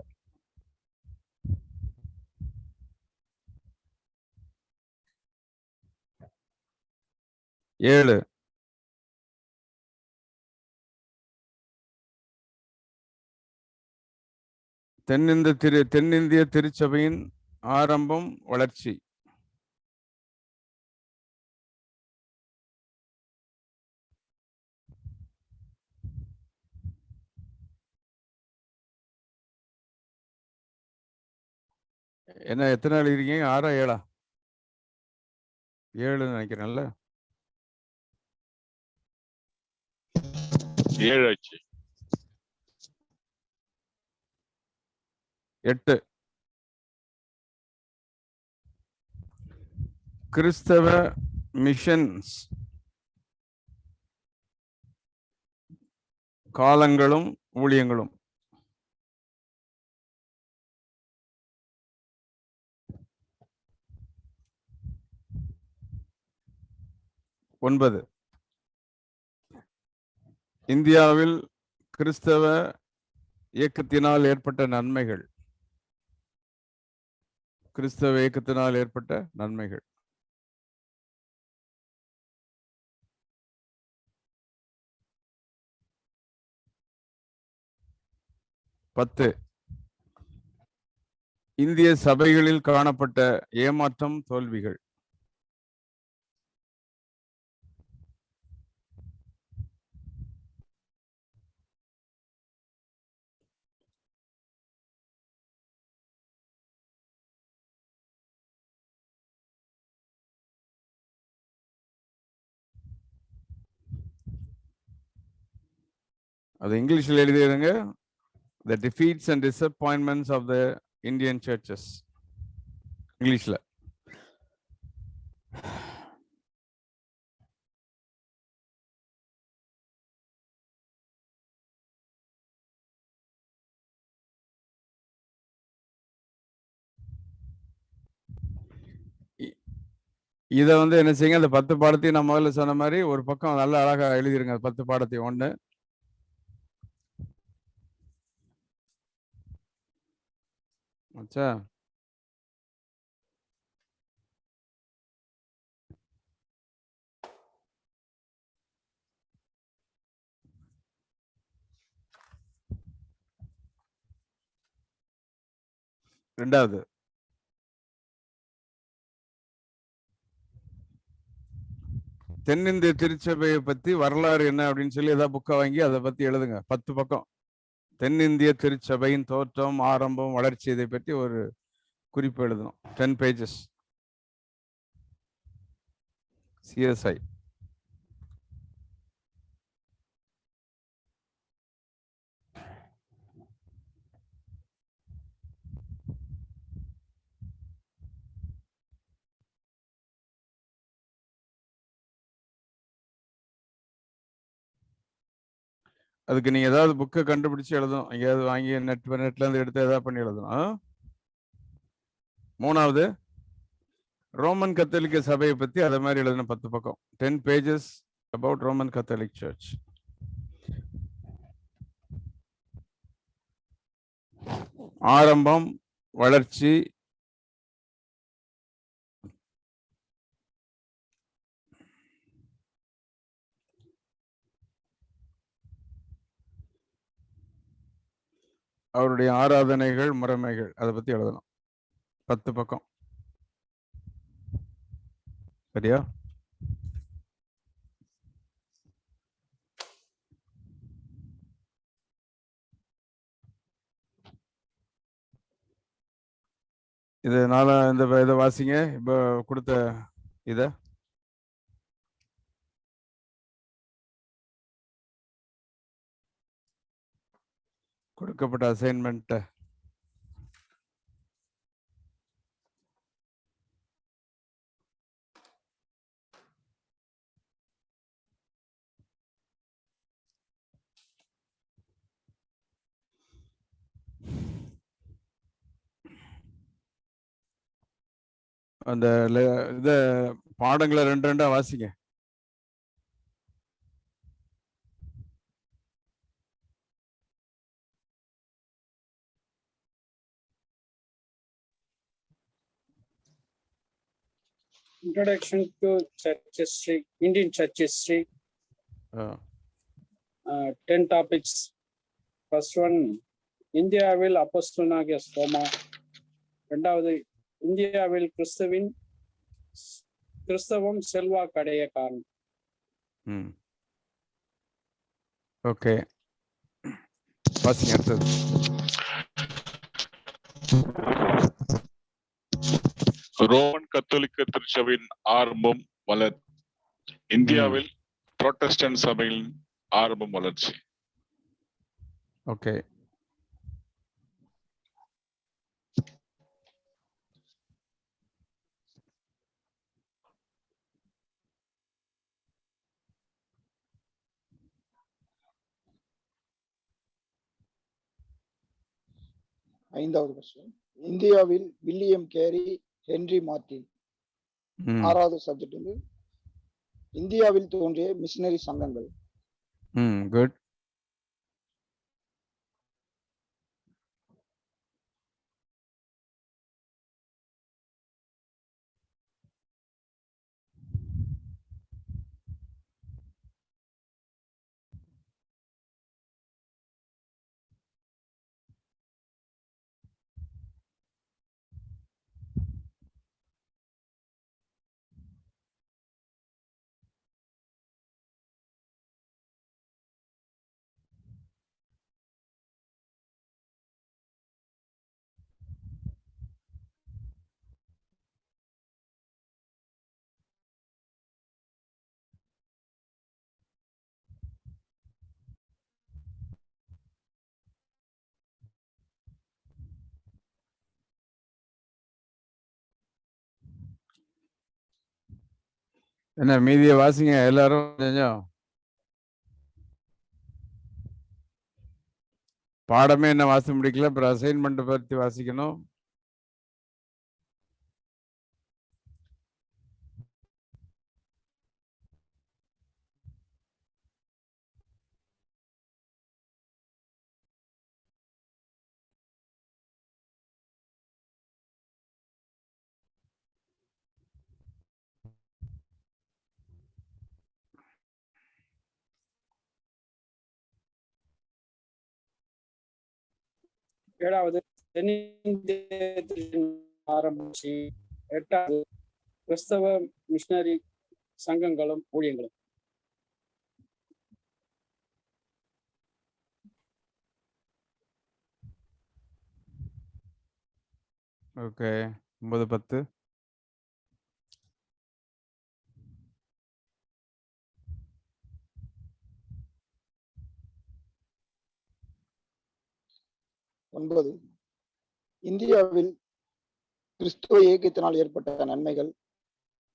7, தென்னிந்திய திருச்சபையின் ஆரம்பம், வளர்ச்சி. 8 எத்தனை எழுதிருக்கீங்க? 6 7? 7 நினைக்கிறேன்ல. 7 ஆச்சு. 8, கிறிஸ்தவ மிஷன்ஸ் காலங்களும் ஊழியங்களும். 9, இந்தியாவில் கிறிஸ்தவ இயக்கத்தினால் ஏற்பட்ட நன்மைகள். கிறிஸ்தவ இயக்கத்தினால் ஏற்பட்ட நன்மைகள். 10, இந்திய சபைகளில் காணப்பட்ட ஏமாற்றம், தோல்விகள். 'அது இங்கிலீஷில் எழுதிடுங்க. The defeats and disappointments of the Indian churches. இங்கிலீஷ்ல. இதை என்ன செய்யுங்க, அந்த 10 பாடத்தையும் நான் முதல்ல சொன்ன மாதிரி ஒரு பக்கம் நல்லா அழகா எழுதிருங்க. 10 பாடத்தையும். 1, ஆச்சா? ரெண்டாவது, தென்னிந்திய திருச்சபையை பத்தி வரலாறு என்ன அப்படின்னு சொல்லி ஏதாவது புக்கை வாங்கி அதை பத்தி எழுதுங்க. 10 பக்கம். தென்னிந்திய திருச்சபையின் தோற்றம், ஆரம்பம், வளர்ச்சி, இதை பற்றி ஒரு குறிப்பு எழுதணும். 10 pages. CSI. அதுக்கு நீங்க ஏதாவது புக்கை கண்டுபிடிச்சு எழுதணும். எங்கேயாவது வாங்கி நெட்ல இருந்து எடுத்து ஏதாவது பண்ணி எழுதணும். மூணாவது, ரோமன் கத்தோலிக்க சபையை பத்தி அதே மாதிரி எழுதணும். 10 பக்கம், 10 pages about Roman Catholic Church. ஆரம்பம், வளர்ச்சி, அவருடைய ஆராதனைகள், முறைமைகள், அதை பத்தி எழுதணும். 10 பக்கம். சரியா? இதனால இதை வாசிங்க. இப்ப கொடுத்த இத கொடுக்கப்பட்ட அசைன்மெண்ட் அந்த இத பாடங்களை 2 வாசிங்க. Introduction to Church History, Indian Church History. 10 topics. First one, இந்தியாவில் அப்போஸ்தலனாகிய தோமா. இரண்டாவது, இந்தியாவில் கிறிஸ்தவம் செல்வாக்கடைய காரணம். ஓகே, வாசிங்க அடுத்தது. ரோமன் கத்தோலிக்க திருச்சபையின் ஆரம்பம் இந்தியாவில் புரோட்டஸ்டன்ட் சபையின் ஆரம்பம் வளர்ச்சி. ஓகே, ஐந்தாவது கொஸ்டின், இந்தியாவில் வில்லியம் கேரி, ஹென்றி மார்டின். ஆறாவது சப்ஜெக்ட் வந்து இந்தியாவில் தோன்றிய மிஷனரி சங்கங்கள். குட். என்ன மீதியை வாசிங்க எல்லாரும். கொஞ்சம் பாடமே என்ன வாசி முடிக்கல, அப்புறம் அசைன்மெண்ட் பத்தி வாசிக்கணும். ஏழாவது, தென்னிந்திய ஆரம்பிச்சு. எட்டாவது, கிறிஸ்தவ மிஷனரி சங்கங்களும் ஊழியங்களும். ஓகே, 9, 10. ஒன்பது, இந்தியாவில் கிறிஸ்துவ இயக்கத்தினால் ஏற்பட்ட நன்மைகள்.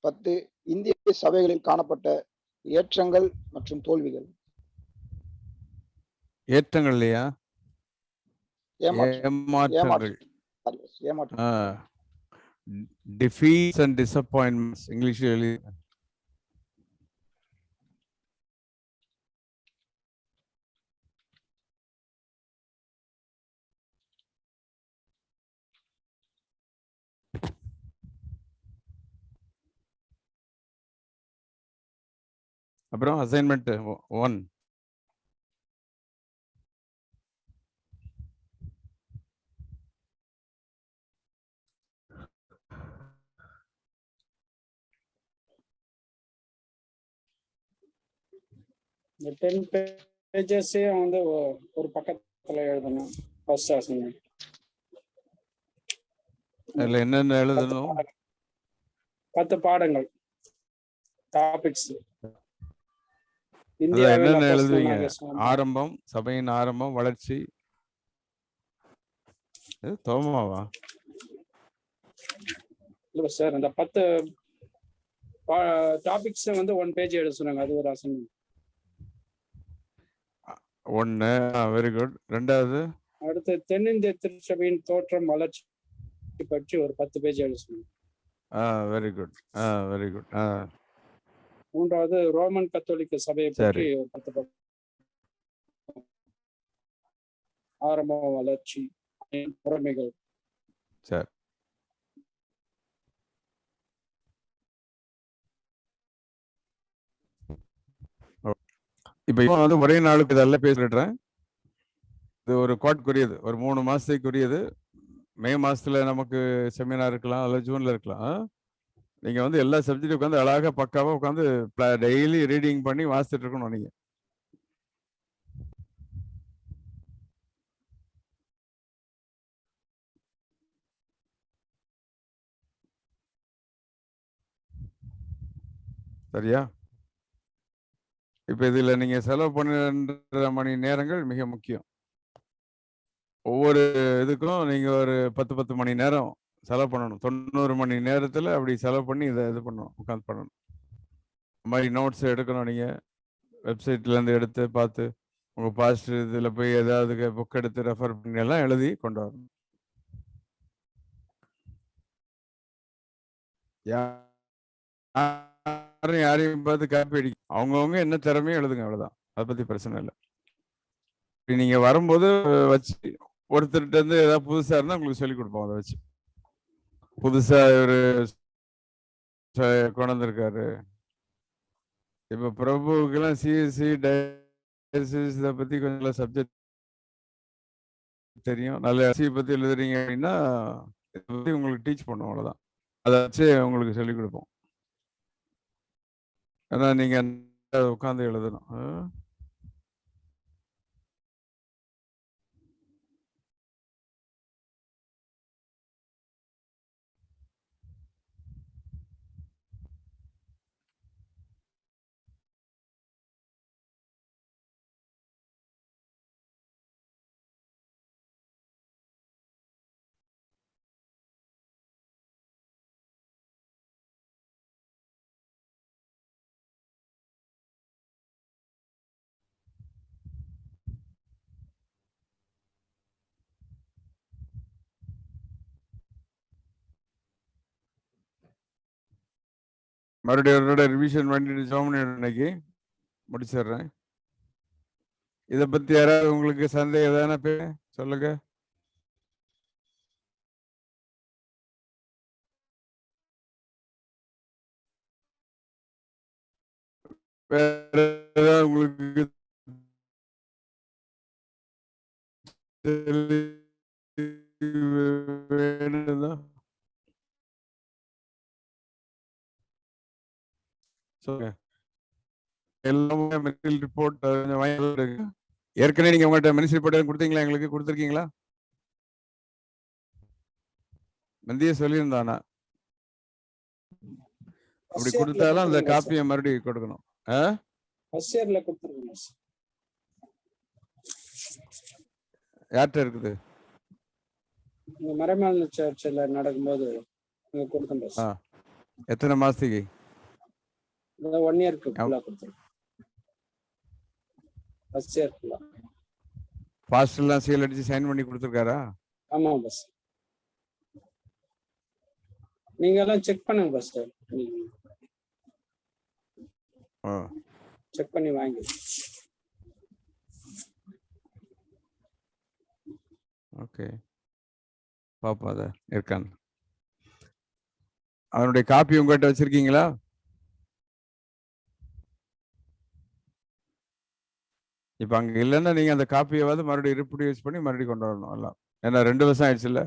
10, இந்திய சபைகளில் காணப்பட்ட ஏற்றங்கள் மற்றும் தோல்விகள். ஏற்றங்கள் இல்லையா? ஏமாற்றம் ஏமாற்றங்கள். ஏமாற்றம் Defeats and disappointments. இங்கிலீஷ்ல எழுதி. அப்புறம் அசைன்மெண்ட் 1. இந்த 10 பேஜஸே வந்து ஒரு பக்கத்துல எழுதணும். First assignment. அதுல என்னென்ன எழுதணும்? 10 பாடங்கள், டாபிக்ஸ். அதுல என்னென்ன எழுதுவீங்க? ஆரம்பம், சபையின் ஆரம்பம், வளர்ச்சி. தோமாவா? இல்ல சார், அந்த 10 டாபிக்ஸ் வந்து 1 பேஜ் எழுத சொன்னாங்க. அது ஒரு அசைன்மெண்ட். 1. Very good. 2வது அடுத்து தென்னிந்திய திருச்சபையின் தோற்றம் வளர்ச்சி பற்றி ஒரு 10 பேஜ் எழுத சொன்னாங்க. Very good. Very good. 3வது ரோமன் கத்தோலிக்க சபையை பற்றி ஒரு 10 பக்கம். ஆரம்பம், வளர்ச்சி, முறைமைகள். சரி. இப்ப வந்து ஒரே நாளுக்கு இதெல்லாம் பேசிடுறேன். இது ஒரு குவாட்க்குரியது, ஒரு 3 மாசத்துக்குரியது. மே மாசத்துல நமக்கு செமினார் இருக்கலாம், அல்ல ஜூன்ல இருக்கலாம். நீங்க வந்து எல்லா சப்ஜெக்ட் உட்காந்து அழகா பக்காவா உட்காந்து டெய்லி ரீடிங் பண்ணி வாசிச்சுட்டு இருக்கணும். நீங்க சரியா? இப்ப இதுல நீங்க செலவு 12 மணி நேரங்கள் மிக முக்கியம். ஒவ்வொரு இதுக்கும் நீங்க ஒரு 10 மணி நேரம் செலவு பண்ணணும். 90 மணி நேரத்துல அப்படி செலவு பண்ணி இதை இது பண்ணணும், உட்காந்து பண்ணணும். இந்த மாதிரி நோட்ஸ் எடுக்கணும். நீங்க வெப்சைட்ல இருந்து எடுத்து பார்த்து உங்க பாஸ்ட் இதுல போய் ஏதாவது புக் எடுத்து ரெஃபர் பண்ணி எல்லாம் எழுதி கொண்டு வரணும். யாரையும் பார்த்து காப்பி அடி, அவங்கவுங்க என்ன திறமையும் எழுதுங்க, அவ்வளவுதான். அதை பத்தி பிரச்சனை இல்லை. நீங்க வரும்போது வச்சு ஒருத்தர்கிட்ட இருந்து ஏதாவது புதுசா இருந்தா உங்களுக்கு சொல்லிக் கொடுப்போம். அதை வச்சு புதுசா ஒரு கொண்டு வந்திருக்காரு. இப்ப பிரபுக்கெல்லாம் சிஎஸ்சி டயசிஸ் இதை பத்தி கொஞ்சம் சப்ஜெக்ட் தெரியும். நல்ல பத்தி எழுதுறீங்க அப்படின்னா இதை பத்தி உங்களுக்கு டீச் பண்ணுவோம், அவ்வளவுதான். அதை வச்சு உங்களுக்கு சொல்லிக் கொடுப்போம். ஏன்னா நீங்க உட்காந்து எழுதணும். மறுபடியும் ரிவிஷன் பண்ணிட்டு ஜோமனி இன்னைக்கு முடிச்சிடுறேன். இதை பத்தி யாராவது உங்களுக்கு சந்தேகம் எதான சொல்லுங்க. வேற ஏதாவது உங்களுக்கு வேணும்னா சொல்லுங்க. எல்லாமே மெட்டீரியல் ரிப்போர்ட் ஏற்கனவே நீங்க உங்கள்கிட்ட மினிஸ்ட்ரி ரிப்போர்ட் கொடுத்தீங்களா? எங்களுக்கு கொடுத்துருக்கீங்களா? மந்திய சொல்லியிருந்தானா? அப்படி கொடுத்தாலும் அந்த காப்பியை மறுபடியும் கொடுக்கணும். யார்கிட்ட இருக்குது? மறைமாநில சர்ச்சில் நடக்கும்போது எத்தனை மாசத்துக்கு? 1 இயருக்கு பாஸ்டர்லாம் சீல் அடிச்சு சைன் பண்ணி கொடுத்துருக்காரா? ஆமா பாஸ். நீங்க எல்லாம் செக் பண்ணுங்க பாஸ்டர். செக் பண்ணி வாங்கி. ஓகே, பாப்பா அத இருக்கான். அவனுடைய காப்பி உங்ககிட்ட வச்சிருக்கீங்களா? இப்ப அங்க இல்லைன்னா நீங்க அந்த காப்பியாவது மறுபடியும் ரீப்ரொடியூஸ் பண்ணி மறுபடியும் கொண்டு வரணும் எல்லாம். ஏன்னா 2 வருஷம் ஆயிடுச்சு இல்ல.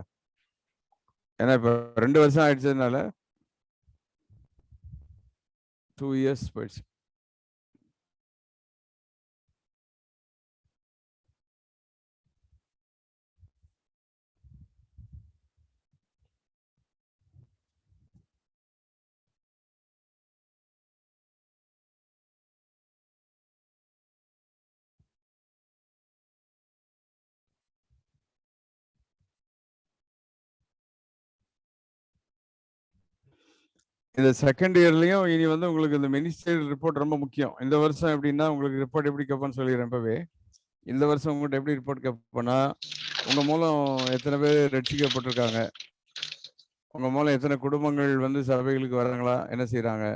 ஏன்னா இப்ப 2 வருஷம் ஆயிடுச்சதுனால 2 இயர்ஸ் போயிடுச்சு. இந்த செகண்ட் இயர்லயும் இனி வந்து உங்களுக்கு இந்த மினிஸ்ட்ரியல் ரிப்போர்ட் ரொம்ப முக்கியம். இந்த வருஷம் எப்படின்னா உங்களுக்கு ரிப்போர்ட் எப்படி கேட்பான்னு சொல்லிடுறேன் இப்பவே. இந்த வருஷம் உங்கள்கிட்ட எப்படி ரிப்போர்ட் கேட்போம்னா, உங்க மூலம் எத்தனை பேர் ரட்சிக்கப்பட்டிருக்காங்க, உங்க மூலம் எத்தனை குடும்பங்கள் வந்து சபைகளுக்கு வராங்களா, என்ன செய்யறாங்க,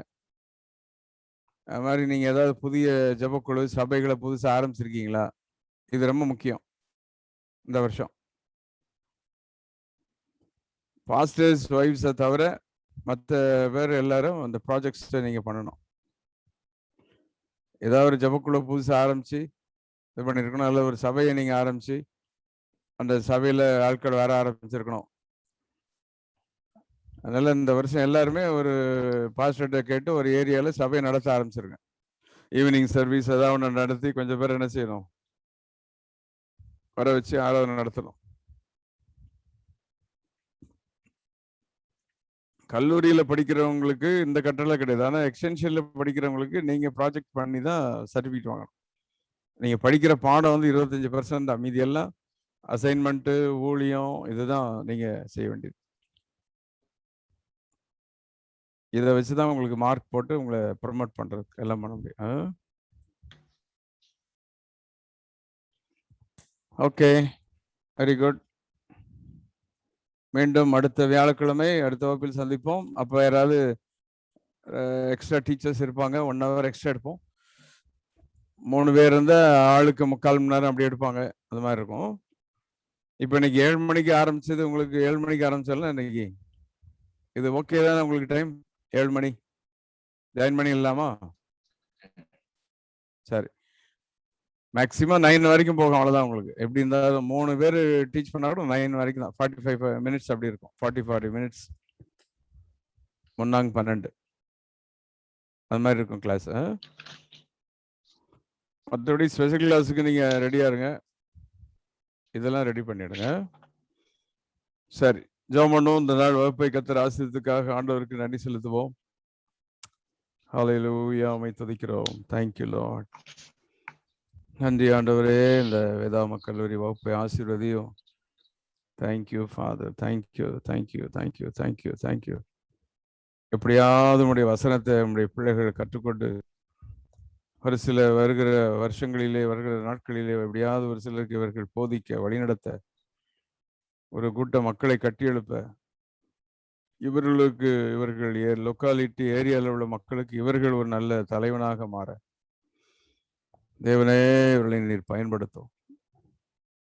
அது மாதிரி நீங்க ஏதாவது புதிய ஜெபக்குழு சபைகளை புதுசா ஆரம்பிச்சிருக்கீங்களா, இது ரொம்ப முக்கியம் இந்த வருஷம். பாஸ்டர்ஸ் வைஃப்ஸை தவிர மற்ற பேர் எல்லாரும் அந்த ப்ராஜெக்ட்ஸை நீங்க பண்ணணும். ஏதாவது ஒரு ஜெபக்குழு புதுசா ஆரம்பிச்சு இது பண்ணிருக்கணும், அல்ல ஒரு சபையை நீங்க ஆரம்பிச்சு அந்த சபையில ஆட்கள் வர ஆரம்பிச்சிருக்கணும். அதனால இந்த வருஷம் எல்லாருமே ஒரு பாஸ்டர்கிட்ட கேட்டு ஒரு ஏரியால சபையை நடத்த ஆரம்பிச்சிருங்க. ஈவினிங் சர்வீஸ் ஏதாவது ஒன்று நடத்தி கொஞ்சம் பேர் என்ன செய்யணும், வர வச்சு ஆராதனை நடத்தணும். கல்லூரியில படிக்கிறவங்களுக்கு இந்த கட்டளை கிடையாது. ஆனா எக்ஸ்டென்ஷன்ல படிக்கிறவங்களுக்கு நீங்க ப்ராஜெக்ட் பண்ணி தான் சர்டிஃபிகேட் வாங்கணும். நீங்க படிக்கிற பாடம் வந்து 25% தான், மீதி எல்லாம் அசைன்மெண்ட் ஊழியம் இதுதான் நீங்க செய்ய வேண்டியது. இதை வச்சுதான் உங்களுக்கு மார்க் போட்டு உங்களை ப்ரமோட் பண்றதுக்கு எல்லாம் பண்ண முடியும். Okay, very good. மீண்டும் அடுத்த வியாழக்கிழமை அடுத்த வகுப்பில் சந்திப்போம். அப்போ யாராவது எக்ஸ்ட்ரா டீச்சர்ஸ் இருப்பாங்க, 1 hour எக்ஸ்ட்ரா எடுப்போம். 3 பேர் இருந்தால் ஆளுக்கு 3/4 மணி நேரம் அப்படி எடுப்பாங்க, அது மாதிரி இருக்கும். இப்போ இன்னைக்கு 7 மணிக்கு ஆரம்பிச்சது, உங்களுக்கு 7 மணிக்கு ஆரம்பிச்சாலும் இன்னைக்கு இது ஓகே தானே உங்களுக்கு டைம்? 7 மணி ஜாயின் பண்ணி இல்லாமா? சரி, மேக்ஸிமம் 9 வரைக்கும் போகும், அவ்வளோதான். உங்களுக்கு எப்படி இருந்தாலும் 3 பேர் டீச் பண்ணா கூட 9 வரைக்கும் தான். 45 minutes அப்படி இருக்கும். 40 minutes 12 அது மாதிரி இருக்கும் கிளாஸ். மற்றபடி ஸ்பெஷல் கிளாஸுக்கு நீங்கள் ரெடியாக இருங்க, இதெல்லாம் ரெடி பண்ணிடுங்க. சரி, ஜெபம் பண்ணுவோம். இந்த நாள் வகுப்பை கர்த்தர் ஆசீர்வதித்ததற்காக ஆண்டவருக்கு நன்றி செலுத்துவோம். ஹல்லேலூயா, உம்மை துதிக்கிறோம். Thank you Lord. நன்றி ஆண்டவரே, இந்த வேதாம கல்லூரி வகுப்பை ஆசீர்வதியும். Thank you father, thank you thank you thank you thank you thank you. எப்படியாவது உங்களுடைய வசனத்தை நம்முடைய பிள்ளைகள் கற்றுக்கொண்டு ஒரு சில வருகிற வருஷங்களிலே வருகிற நாட்களிலே எப்படியாவது ஒரு சிலருக்கு இவர்கள் போதிக்க வழிநடத்த, ஒரு கூட்ட மக்களை கட்டியெழுப்ப, இவர்களுக்கு இவர்கள் லொக்காலிட்டி ஏரியாவில் உள்ள மக்களுக்கு இவர்கள் ஒரு நல்ல தலைவனாக மாற தேவனே இவர்களை நீர் பயன்படுத்தும்.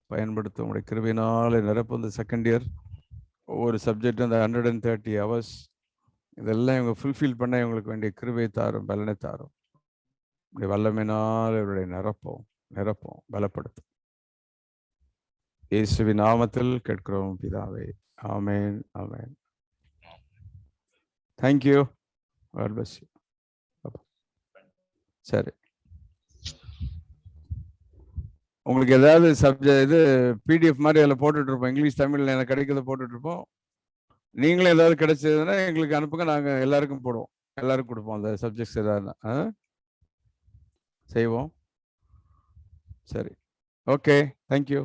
உங்களுடைய கிருபையினாலே நிரப்பு. இந்த செகண்ட் இயர் ஒவ்வொரு சப்ஜெக்ட் அந்த 130 hours இதெல்லாம் இவங்க ஃபுல்ஃபில் பண்ண இவங்களுக்கு வேண்டிய கிருபை தாரும், பலனை தாரும். இப்படி வல்லமையினால் இவருடைய நிரப்போம் பலப்படுத்தும். இயேசுவின் நாமத்தில் கேட்கிறோம் பிதாவே, amen amen. Thank you, God bless you. சரி, உங்களுக்கு ஏதாவது சப்ஜெக்ட் இது பிடிஎஃப் மாதிரி அதில் போட்டுட்டு இருப்போம், இங்கிலீஷ் தமிழில் எனக்கு கிடைக்கிறத போட்டுட்டு இருப்போம். நீங்களும் ஏதாவது கிடைச்சதுன்னா எங்களுக்கு அனுப்புங்க, நாங்கள் எல்லாருக்கும் போடுவோம், எல்லாருக்கும் கொடுப்போம். அந்த சப்ஜெக்ட்ஸ் ஏதாவது செய்வோம். சரி, ஓகே, தேங்க்யூ.